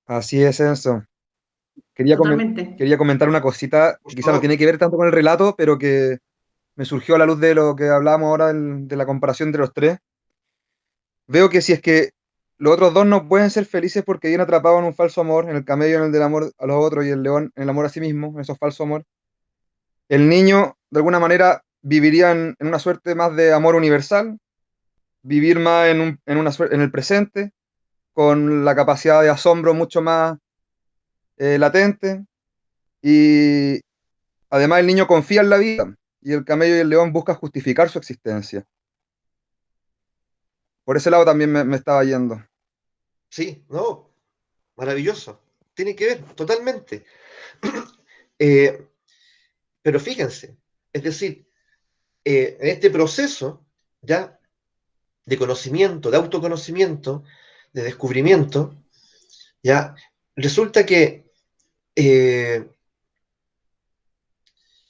Así es, Enzo. Quería Totalmente. comentar una cosita que quizá no tiene que ver tanto con el relato, pero que me surgió a la luz de lo que hablábamos ahora de la comparación entre los tres. Veo que si es que los otros dos no pueden ser felices porque vienen atrapados en un falso amor, en el camello en el del amor a los otros y el león en el amor a sí mismo, en esos falsos amor, el niño de alguna manera viviría en una suerte más de amor universal, vivir más en el presente, con la capacidad de asombro mucho más latente, y además el niño confía en la vida y el camello y el león buscan justificar su existencia. Por ese lado también me estaba yendo. Sí, no, maravilloso. Tiene que ver, totalmente. Pero fíjense, es decir, en este proceso ya de conocimiento, de autoconocimiento, de descubrimiento, ya resulta que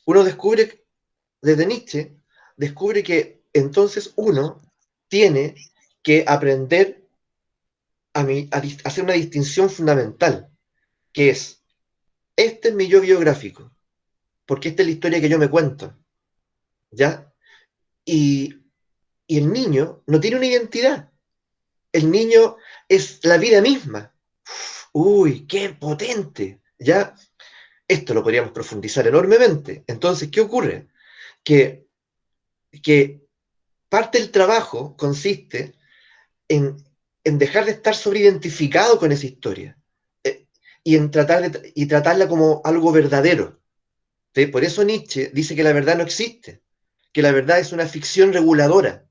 uno descubre, desde Nietzsche, descubre que entonces uno tiene que aprender a hacer una distinción fundamental, que es, este es mi yo biográfico, porque esta es la historia que yo me cuento, ¿ya? Y el niño no tiene una identidad, el niño es la vida misma. Uy, qué potente, ¿ya? Esto lo podríamos profundizar enormemente. Entonces, ¿qué ocurre? Que parte del trabajo consiste en, dejar de estar sobreidentificado con esa historia y en tratarla como algo verdadero. ¿Sí? Por eso Nietzsche dice que la verdad no existe, que la verdad es una ficción reguladora.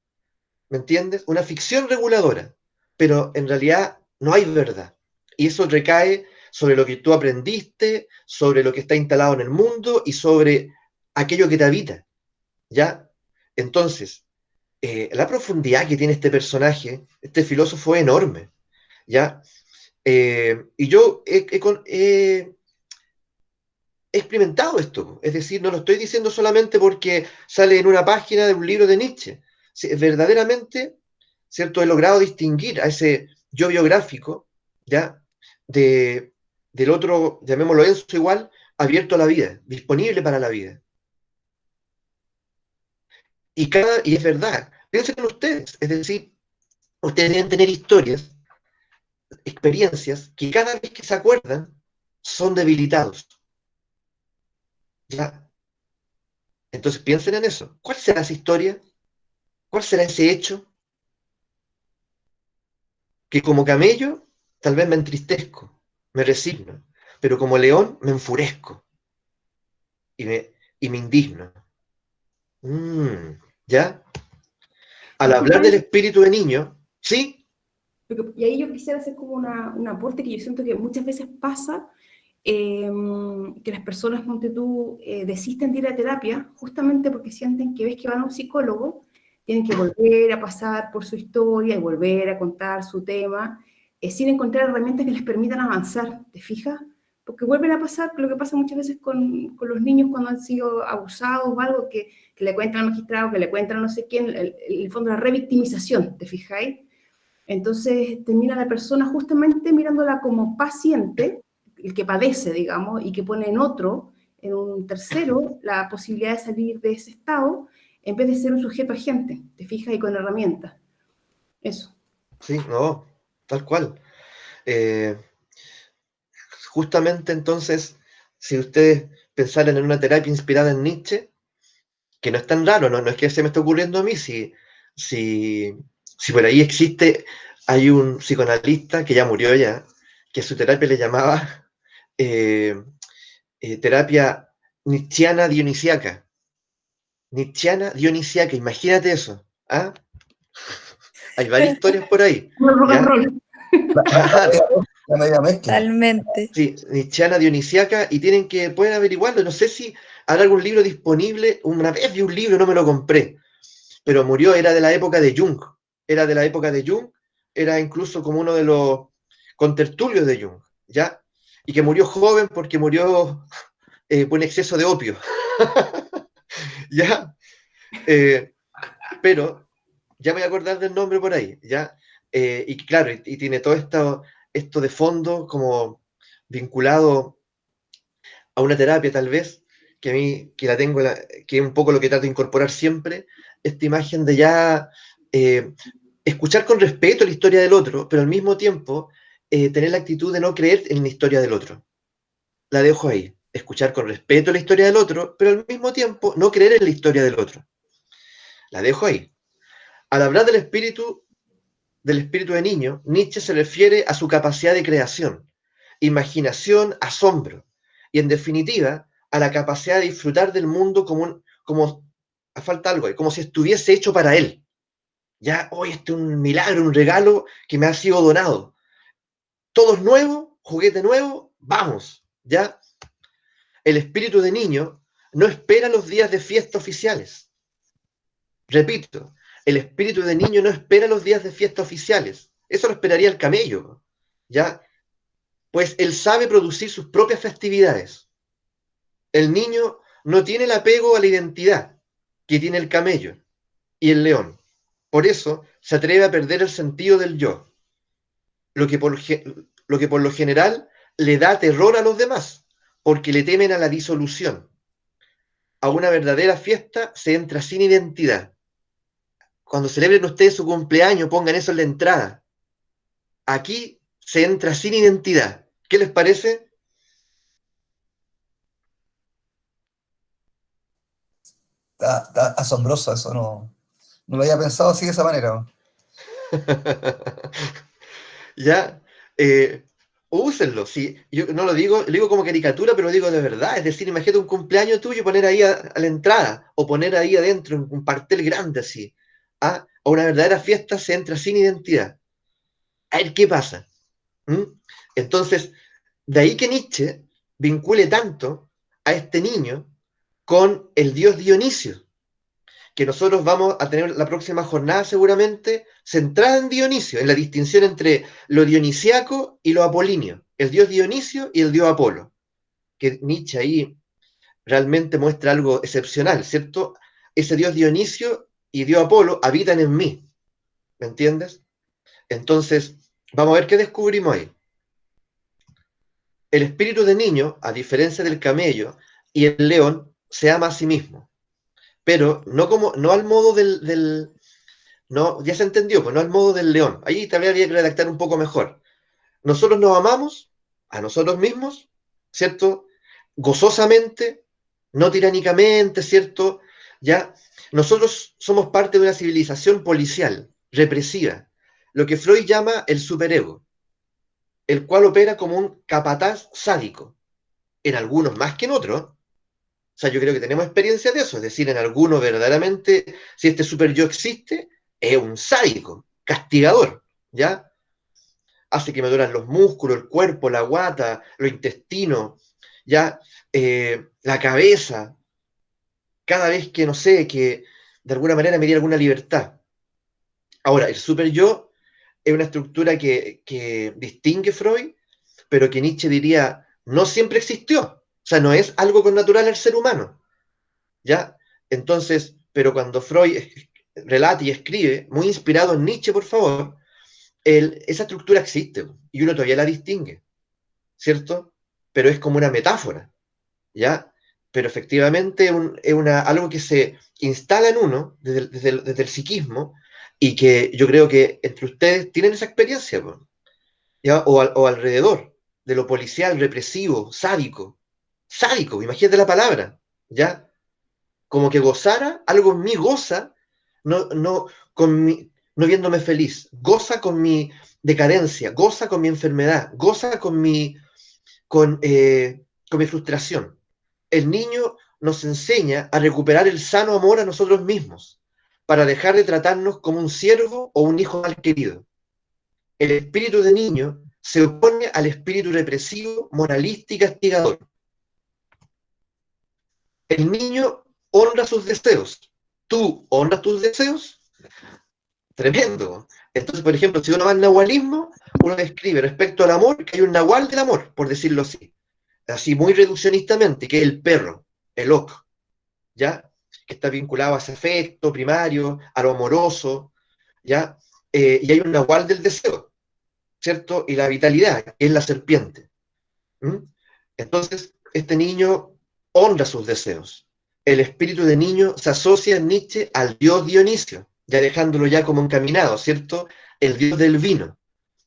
¿Me entiendes? Una ficción reguladora, pero en realidad no hay verdad. Y eso recae sobre lo que tú aprendiste, sobre lo que está instalado en el mundo y sobre aquello que te habita, ¿ya? Entonces, la profundidad que tiene este personaje, este filósofo, es enorme, ¿ya? Y yo he experimentado esto, es decir, no lo estoy diciendo solamente porque sale en una página de un libro de Nietzsche. Verdaderamente, ¿cierto? He logrado distinguir a ese yo biográfico, ¿ya? Del otro, llamémoslo Enzo igual, abierto a la vida, disponible para la vida. Y es verdad, piensen en ustedes, es decir, ustedes deben tener historias, experiencias, que cada vez que se acuerdan son debilitados, ¿ya? Entonces piensen en eso. ¿Cuál será esa historia? ¿Cuál será ese hecho? Que como camello tal vez me entristezco, me resigno, pero como león me enfurezco y me indigno. ¿Ya? Al hablar del espíritu de niño, ¿sí? Y ahí yo quisiera hacer como un aporte que yo siento que muchas veces pasa, que las personas, ponte tú, desisten de ir a terapia justamente porque sienten que ves que van a un psicólogo, tienen que volver a pasar por su historia y volver a contar su tema, sin encontrar herramientas que les permitan avanzar, ¿te fijas? Porque vuelven a pasar lo que pasa muchas veces con los niños cuando han sido abusados o algo, que le cuentan al magistrado, que le cuentan a no sé quién, el fondo de la revictimización, ¿te fijáis? Entonces termina la persona justamente mirándola como paciente, el que padece, digamos, y que pone en otro en un tercero la posibilidad de salir de ese estado en vez de ser un sujeto agente, te fijas, y con herramientas. Eso. Sí, no, tal cual. Eh, Justamente entonces, si ustedes pensaran en una terapia inspirada en Nietzsche, que no es tan raro, no es que se me esté ocurriendo a mí, si por ahí existe, hay un psicoanalista que ya murió ya, que su terapia le llamaba terapia nietzscheana dionisiaca. Nietzscheana dionisiaca, imagínate eso. ¿Ah? Hay varias historias por ahí. Rock and ¿Ya? roll. Claro. La media mezcla. Totalmente. Sí, nietzscheana dionisiaca, y pueden averiguarlo. No sé si habrá algún libro disponible. Una vez vi un libro, no me lo compré, pero murió, era de la época de Jung. Era de la época de Jung, era incluso como uno de los contertulios de Jung, ¿ya? Y que murió joven porque murió por un exceso de opio. ¿Ya? Pero ya me voy a acordar del nombre por ahí, ¿ya? Y claro, y tiene todo esto de fondo como vinculado a una terapia tal vez, que a mí, que la tengo, que es un poco lo que trato de incorporar siempre, esta imagen de ya escuchar con respeto la historia del otro, pero al mismo tiempo tener la actitud de no creer en la historia del otro. La dejo ahí. Escuchar con respeto la historia del otro, pero al mismo tiempo no creer en la historia del otro. La dejo ahí. Al hablar del espíritu de niño, Nietzsche se refiere a su capacidad de creación, imaginación, asombro, y en definitiva, a la capacidad de disfrutar del mundo como falta algo ahí, como si estuviese hecho para él. Ya, hoy este es un milagro, un regalo que me ha sido donado. Todo es nuevo, juguete nuevo, vamos, ¿ya? El espíritu de niño no espera los días de fiesta oficiales. Repito, el espíritu de niño no espera los días de fiesta oficiales. Eso lo esperaría el camello, ¿ya? Pues él sabe producir sus propias festividades. El niño no tiene el apego a la identidad que tiene el camello y el león. Por eso se atreve a perder el sentido del yo, lo que por lo general le da terror a los demás, porque le temen a la disolución. A una verdadera fiesta se entra sin identidad. Cuando celebren ustedes su cumpleaños, pongan eso en la entrada. Aquí se entra sin identidad. ¿Qué les parece? Está asombroso eso, no lo había pensado así de esa manera. Ya, úsenlo. Sí, yo no lo digo como caricatura, pero lo digo de verdad. Es decir, imagínate un cumpleaños tuyo y poner ahí a la entrada, o poner ahí adentro un cartel grande así. ¿Ah? A una verdadera fiesta se entra sin identidad. A ver qué pasa. ¿Mm? Entonces, de ahí que Nietzsche vincule tanto a este niño con el dios Dionisio, que nosotros vamos a tener la próxima jornada seguramente centrada en Dionisio, en la distinción entre lo dionisiaco y lo apolíneo, el dios Dionisio y el dios Apolo, que Nietzsche ahí realmente muestra algo excepcional, ¿cierto? Ese dios Dionisio y dios Apolo habitan en mí, ¿me entiendes? Entonces, vamos a ver qué descubrimos ahí. El espíritu de niño, a diferencia del camello y el león, se ama a sí mismo, pero no al modo no, ya se entendió, pues no al modo del león. Ahí también habría que redactar un poco mejor. Nosotros nos amamos a nosotros mismos, ¿cierto? Gozosamente, no tiránicamente, ¿cierto? Ya, nosotros somos parte de una civilización policial, represiva, lo que Freud llama el superego, el cual opera como un capataz sádico, en algunos más que en otros. O sea, yo creo que tenemos experiencia de eso, es decir, en algunos verdaderamente, si este super yo existe, es un sádico, castigador, ¿ya? Hace que me duelan los músculos, el cuerpo, la guata, los intestinos, ¿ya? La cabeza, cada vez que, no sé, que de alguna manera me diera alguna libertad. Ahora, el super yo es una estructura que distingue Freud, pero que Nietzsche diría, no siempre existió. O sea, no es algo connatural al ser humano, ¿ya? Entonces, pero cuando Freud relata y escribe, muy inspirado en Nietzsche, por favor, esa estructura existe y uno todavía la distingue, ¿cierto? Pero es como una metáfora, ¿ya? pero efectivamente algo que se instala en uno desde el psiquismo, y que yo creo que entre ustedes tienen esa experiencia, po, ¿ya? O alrededor de lo policial, represivo, sádico, imagínate la palabra, ¿ya? Como que gozara, algo en mí goza, no viéndome feliz, goza con mi decadencia, goza con mi enfermedad, goza con mi frustración. El niño nos enseña a recuperar el sano amor a nosotros mismos, para dejar de tratarnos como un siervo o un hijo mal querido. El espíritu de niño se opone al espíritu represivo, moralista y castigador. El niño honra sus deseos. ¿Tú honras tus deseos? Tremendo. Entonces, por ejemplo, si uno va al nahualismo, uno describe respecto al amor que hay un nahual del amor, por decirlo así muy reduccionistamente, que es el perro, el oc, ¿ya? Que está vinculado a ese afecto primario, a lo amoroso, ¿ya? Y hay un nahual del deseo, ¿cierto? Y la vitalidad, que es la serpiente. ¿Mm? Entonces, este niño honra sus deseos. El espíritu de niño se asocia en Nietzsche al dios Dionisio, ya dejándolo ya como encaminado, ¿cierto? El dios del vino.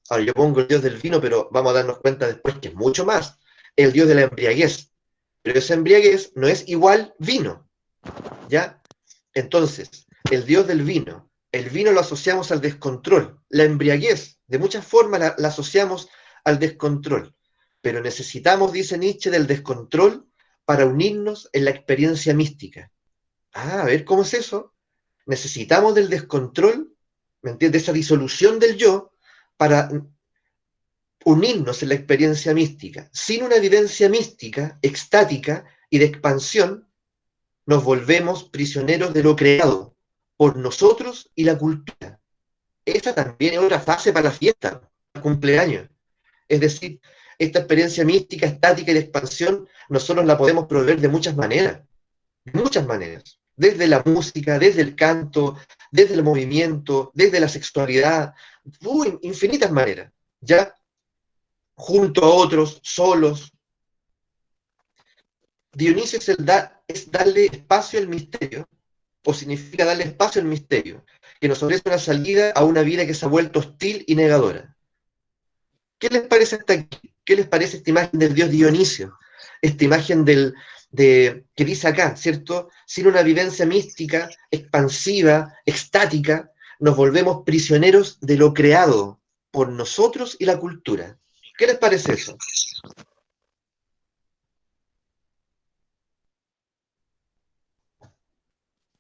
Ahora, yo pongo el dios del vino, pero vamos a darnos cuenta después que es mucho más. El dios de la embriaguez. Pero esa embriaguez no es igual vino, ¿ya? Entonces, el dios del vino, el vino lo asociamos al descontrol. La embriaguez, de muchas formas la asociamos al descontrol. Pero necesitamos, dice Nietzsche, del descontrol para unirnos en la experiencia mística. A ver, ¿cómo es eso? Necesitamos del descontrol, ¿me entiendes? Esa disolución del yo para unirnos en la experiencia mística. Sin una vivencia mística, extática y de expansión, nos volvemos prisioneros de lo creado por nosotros y la cultura. Esa también es otra fase para la fiesta, el cumpleaños. Es decir, esta experiencia mística, estática y de expansión, nosotros la podemos proveer de muchas maneras. Desde la música, desde el canto, desde el movimiento, desde la sexualidad, infinitas maneras, ¿ya? Junto a otros, solos. Dionisio es darle espacio al misterio, o significa darle espacio al misterio, que nos ofrece una salida a una vida que se ha vuelto hostil y negadora. ¿Qué les parece hasta aquí? ¿Qué les parece esta imagen del dios Dionisio? Esta imagen que dice acá, ¿cierto? Sin una vivencia mística, expansiva, extática, nos volvemos prisioneros de lo creado por nosotros y la cultura. ¿Qué les parece eso?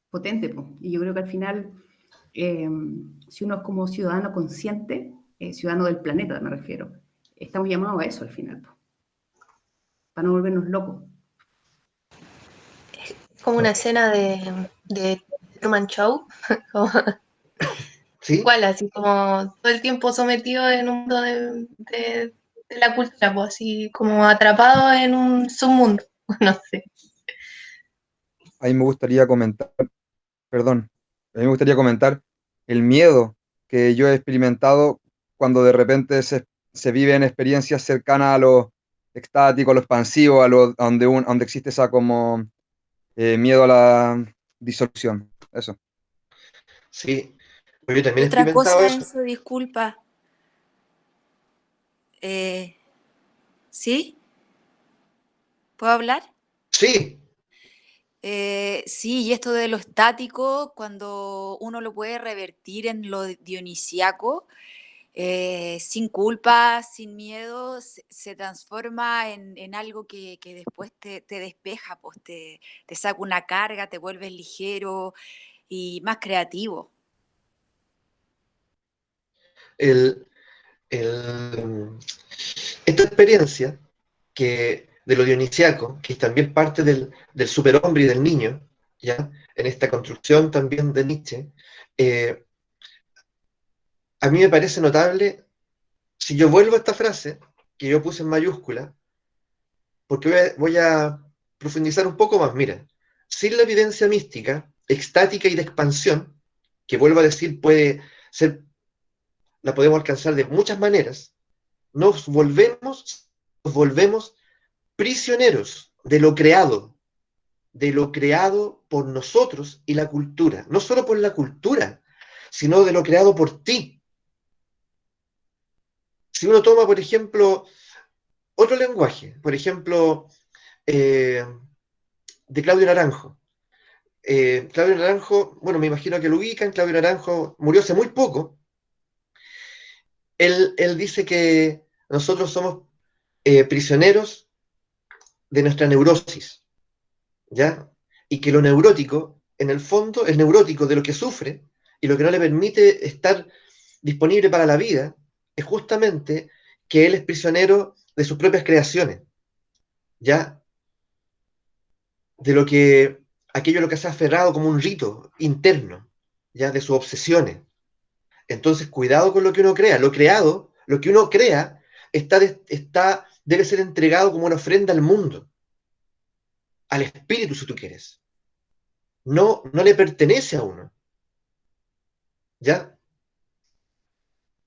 Potente, po. Y yo creo que al final, si uno es como ciudadano consciente, ciudadano del planeta me refiero, estamos llamados a eso al final, po, para no volvernos locos. Como una escena de Truman Show, ¿Sí? igual, así como todo el tiempo sometido en un mundo de la cultura, pues así como atrapado en un submundo, no sé. Ahí me gustaría comentar, perdón, a mí me gustaría comentar el miedo que yo he experimentado cuando de repente se viven experiencias cercanas a lo extático, a lo expansivo, donde existe esa como miedo a la disolución. Eso. Sí, pero yo Y también he otra experimentado cosa, eso. Enzo, disculpa. ¿Sí? ¿Puedo hablar? Sí, Sí, y esto de lo estático, cuando uno lo puede revertir en lo dionisíaco, sin culpa, sin miedo, se transforma en algo que después te despeja, pues te saca una carga, te vuelves ligero y más creativo. el, el, esta experiencia de lo dionisiaco, que es también parte del superhombre y del niño, ¿ya? En esta construcción también de Nietzsche, a mí me parece notable, si yo vuelvo a esta frase, que yo puse en mayúscula, porque voy a profundizar un poco más. Mira, sin la evidencia mística, extática y de expansión, que vuelvo a decir la podemos alcanzar de muchas maneras, nos volvemos prisioneros de lo creado de lo creado por nosotros y la cultura. No solo por la cultura, sino de lo creado por ti. Si uno toma, por ejemplo, otro lenguaje, por ejemplo, de Claudio Naranjo. Claudio Naranjo, bueno, me imagino que lo ubican, Claudio Naranjo murió hace muy poco. Él dice que nosotros somos prisioneros de nuestra neurosis, ¿ya? Y que lo neurótico, en el fondo, es neurótico de lo que sufre y lo que no le permite estar disponible para la vida, es justamente que él es prisionero de sus propias creaciones, ¿ya? De lo que, aquello a lo que se ha aferrado como un rito interno, ¿ya? De sus obsesiones. Entonces, cuidado con lo que uno crea. Lo creado, lo que uno crea, debe ser entregado como una ofrenda al mundo, al espíritu, si tú quieres. No le pertenece a uno. ¿Ya?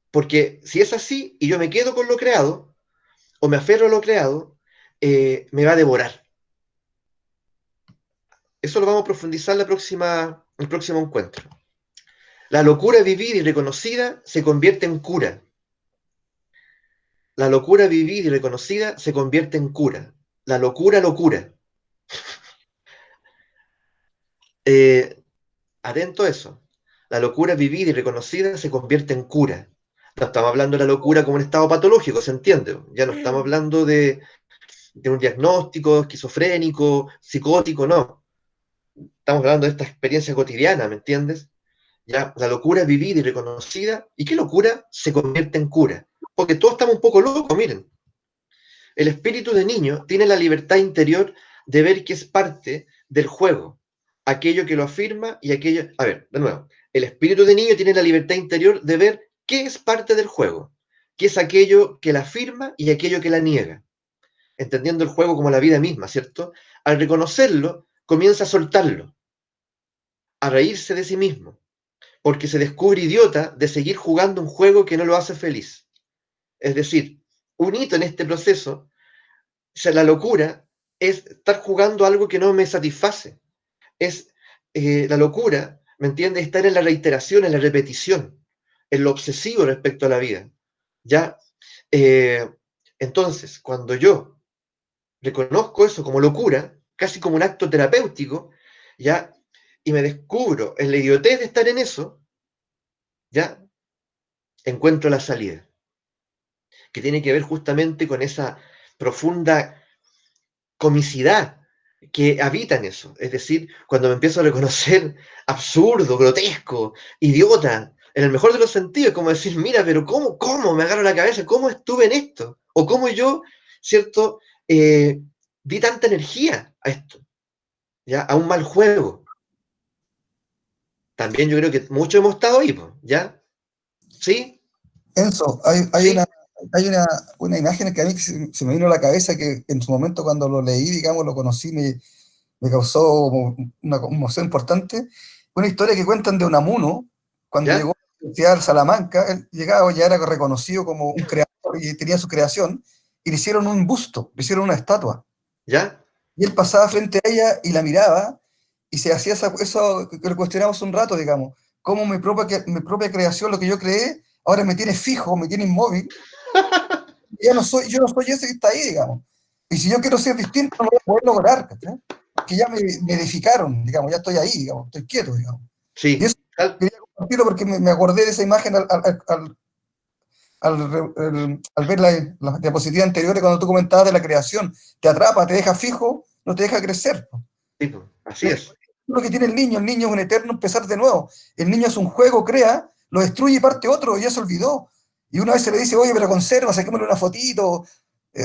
Porque si es así y yo me quedo con lo creado, o me aferro a lo creado, me va a devorar. Eso lo vamos a profundizar el próximo encuentro. La locura vivida y reconocida se convierte en cura. La locura vivida y reconocida se convierte en cura. La locura, locura. Atento a eso. La locura vivida y reconocida se convierte en cura. No estamos hablando de la locura como un estado patológico, ¿se entiende? Ya no estamos hablando de un diagnóstico esquizofrénico, psicótico, no. Estamos hablando de esta experiencia cotidiana, ¿me entiendes? Ya, la locura vivida y reconocida. ¿Y qué locura se convierte en cura? Porque todos estamos un poco locos, miren. El espíritu de niño tiene la libertad interior de ver que es parte del juego, aquello que lo afirma y aquello... A ver, de nuevo. El espíritu de niño tiene la libertad interior de ver qué es parte del juego, qué es aquello que la afirma y aquello que la niega, entendiendo el juego como la vida misma, ¿cierto? Al reconocerlo, comienza a soltarlo, a reírse de sí mismo, porque se descubre idiota de seguir jugando un juego que no lo hace feliz. Es decir, un hito en este proceso, o sea, la locura es estar jugando algo que no me satisface. Es la locura, ¿me entiendes? Estar en la reiteración, en la repetición, en lo obsesivo respecto a la vida. ¿Ya? Entonces, cuando yo reconozco eso como locura, casi como un acto terapéutico, ¿ya? Y me descubro en la idiotez de estar en eso, ¿ya? Encuentro la salida, que tiene que ver justamente con esa profunda comicidad que habita en eso. Es decir, cuando me empiezo a reconocer absurdo, grotesco, idiota, en el mejor de los sentidos, como decir, mira, pero ¿cómo me agarro la cabeza? ¿Cómo estuve en esto? O cómo yo, ¿cierto? Di tanta energía a esto, ¿ya? A un mal juego. También yo creo que muchos hemos estado ahí, ¿ya? ¿Sí? Enzo, ¿Sí? hay una imagen que a mí se me vino a la cabeza que en su momento cuando lo leí, digamos, lo conocí, me causó una conmoción importante. Una historia que cuentan de Unamuno, cuando ¿Ya? llegó a la Universidad de Salamanca, él llegaba, ya era reconocido como un creador y tenía su creación, y le hicieron un busto, le hicieron una estatua. ¿Ya? Y él pasaba frente a ella y la miraba y se hacía eso que lo cuestionamos un rato, digamos, cómo mi propia creación, lo que yo creé, ahora me tiene fijo, me tiene inmóvil, y yo no soy ese que está ahí, digamos. Y si yo quiero ser distinto, no lo voy a poder lograr, ¿cachai? Porque ya me edificaron, digamos, ya estoy ahí, digamos, estoy quieto, digamos. Y Sí. eso quería compartirlo porque me acordé de esa imagen al ver la diapositiva anterior cuando tú comentabas de la creación. Te atrapa, te deja fijo, no te deja crecer. Sí, pues, así es. Lo que tiene el niño es un eterno empezar de nuevo. El niño es un juego, crea, lo destruye y parte otro, y ya se olvidó. Y una vez se le dice, oye, pero conserva, saquémosle una fotito,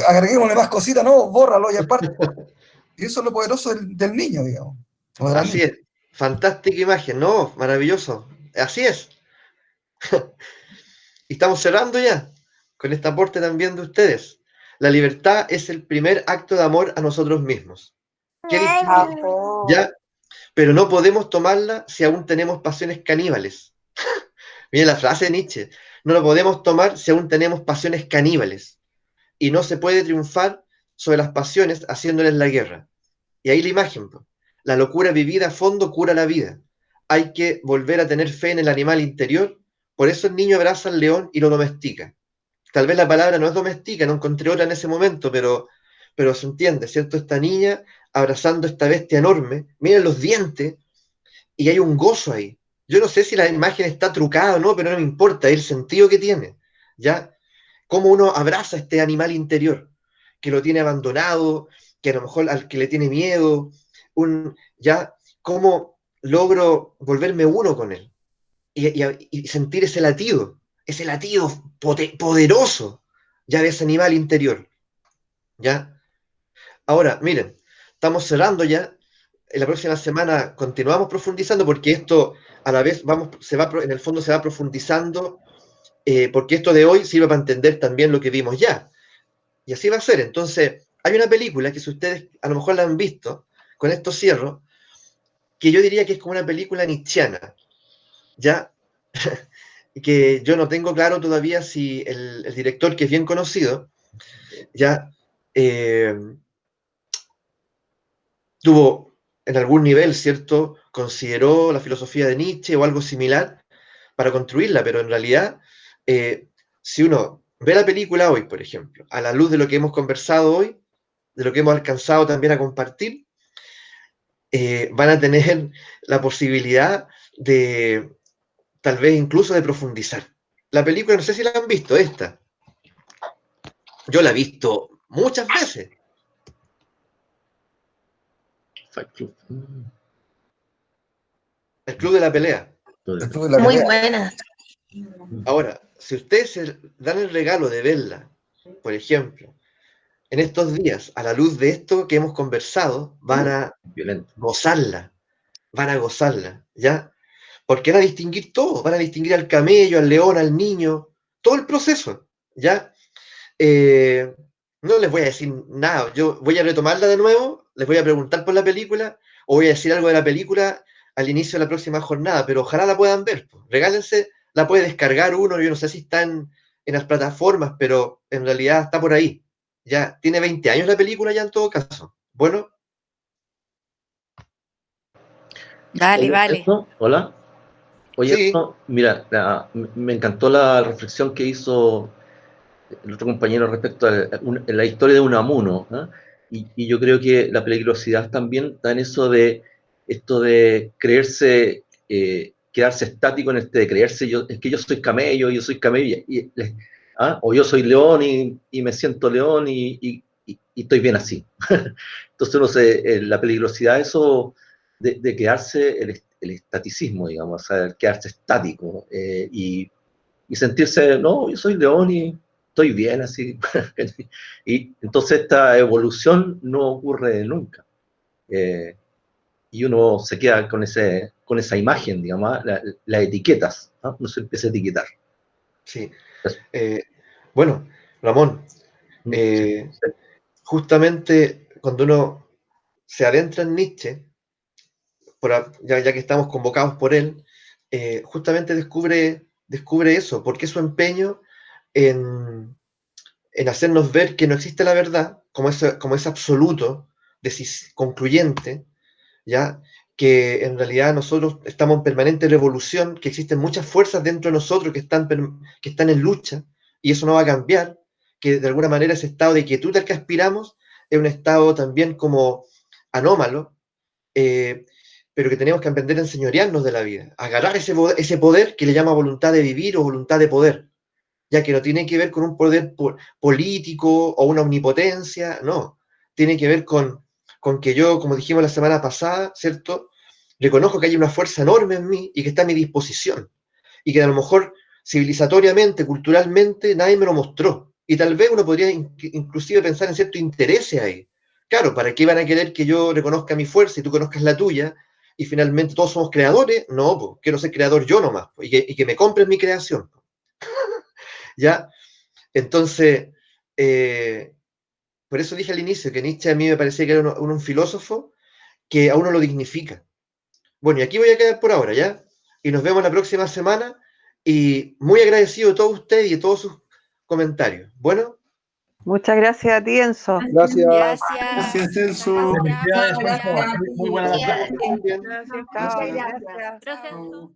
agreguémosle más cositas, no, bórralo y aparte. Y eso es lo poderoso del niño, digamos. O de la Así niña. es. Fantástica imagen, ¿no? Maravilloso. Así es. Y estamos cerrando ya con este aporte también de ustedes. La libertad es el primer acto de amor a nosotros mismos. Qué difícil, ¿ya? Pero no podemos tomarla si aún tenemos pasiones caníbales. Miren la frase de Nietzsche. No lo podemos tomar si aún tenemos pasiones caníbales. Y no se puede triunfar sobre las pasiones haciéndoles la guerra. Y ahí la imagen, pues. La locura vivida a fondo cura la vida. Hay que volver a tener fe en el animal interior. Por eso el niño abraza al león y lo domestica. Tal vez la palabra no es domestica, no encontré otra en ese momento, pero se entiende, ¿cierto? Esta niña abrazando esta bestia enorme, miren los dientes, y hay un gozo ahí. Yo no sé si la imagen está trucada o no, pero no me importa, es el sentido que tiene, ¿ya? Cómo uno abraza a este animal interior, que lo tiene abandonado, que a lo mejor al que le tiene miedo, ¿ya? Cómo logro volverme uno con él y sentir ese latido poderoso, ya de ese animal interior, ¿ya? Ahora, miren, estamos cerrando ya. En la próxima semana continuamos profundizando porque esto a la vez en el fondo se va profundizando, porque esto de hoy sirve para entender también lo que vimos ya. Y así va a ser. Entonces, hay una película que si ustedes a lo mejor la han visto, con esto cierro, que yo diría que es como una película nietzschiana, ¿ya? Que yo no tengo claro todavía si el director, que es bien conocido, ya tuvo en algún nivel, ¿cierto? Consideró la filosofía de Nietzsche o algo similar para construirla, pero en realidad, si uno ve la película hoy, por ejemplo, a la luz de lo que hemos conversado hoy, de lo que hemos alcanzado también a compartir, van a tener la posibilidad de, tal vez incluso de profundizar. La película, no sé si la han visto, esta. Yo la he visto muchas veces. El Club de la Pelea. El club de la Muy pelea. buena. Ahora, si ustedes se dan el regalo de verla, por ejemplo, en estos días, a la luz de esto que hemos conversado, van a gozarla, ¿ya? Porque van a distinguir todo, van a distinguir al camello, al león, al niño, todo el proceso, ¿ya? No les voy a decir nada, yo voy a retomarla de nuevo, les voy a preguntar por la película, o voy a decir algo de la película al inicio de la próxima jornada, pero ojalá la puedan ver, pues. Regálense, la puede descargar uno, yo no sé si está en las plataformas, pero en realidad está por ahí. Ya tiene 20 años la película ya en todo caso. Bueno. Dale, vale. Hola. Oye, Sí. mira, me encantó la reflexión que hizo el otro compañero respecto a la historia de Unamuno, ¿eh? Y yo creo que la peligrosidad también está en esto de creerse, quedarse estático en de creerse, es que yo soy camello, o yo soy león y me siento león y estoy bien así. Entonces, no sé, la peligrosidad eso de quedarse, el estaticismo, digamos, o sea, el quedarse estático y sentirse, no, yo soy león y estoy bien así. Y entonces esta evolución no ocurre nunca. Y uno se queda con esa imagen, digamos, las etiquetas, ¿no? Uno se empieza a etiquetar. Sí. Bueno, Ramón, justamente cuando uno se adentra en Nietzsche, ya que estamos convocados por él, justamente descubre eso, porque su empeño en hacernos ver que no existe la verdad como es absoluto, concluyente, ¿ya? Que en realidad nosotros estamos en permanente revolución, que existen muchas fuerzas dentro de nosotros que están en lucha, y eso no va a cambiar, que de alguna manera ese estado de quietud al que aspiramos es un estado también como anómalo, pero que tenemos que aprender a enseñorearnos de la vida, a agarrar ese poder que le llama voluntad de vivir o voluntad de poder, ya que no tiene que ver con un poder político o una omnipotencia, no, tiene que ver con que yo, como dijimos la semana pasada, ¿cierto? Reconozco que hay una fuerza enorme en mí y que está a mi disposición, y que a lo mejor civilizatoriamente, culturalmente, nadie me lo mostró, y tal vez uno podría inclusive pensar en cierto interés ahí. Claro, ¿para qué van a querer que yo reconozca mi fuerza y tú conozcas la tuya? Y finalmente todos somos creadores. No, pues, quiero ser creador yo nomás, y que me compren mi creación. ¿Ya? Entonces, por eso dije al inicio que Nietzsche a mí me parecía que era un filósofo que a uno lo dignifica. Bueno, y aquí voy a quedar por ahora, ¿ya? Y nos vemos la próxima semana, y muy agradecido de todos ustedes y de todos sus comentarios. Bueno. Muchas gracias a ti, Enzo. Gracias. Gracias, Enzo. Felicidades, Enzo. Muy buena Gracias. clase. Chao. Muchas gracias. Gracias. Chao.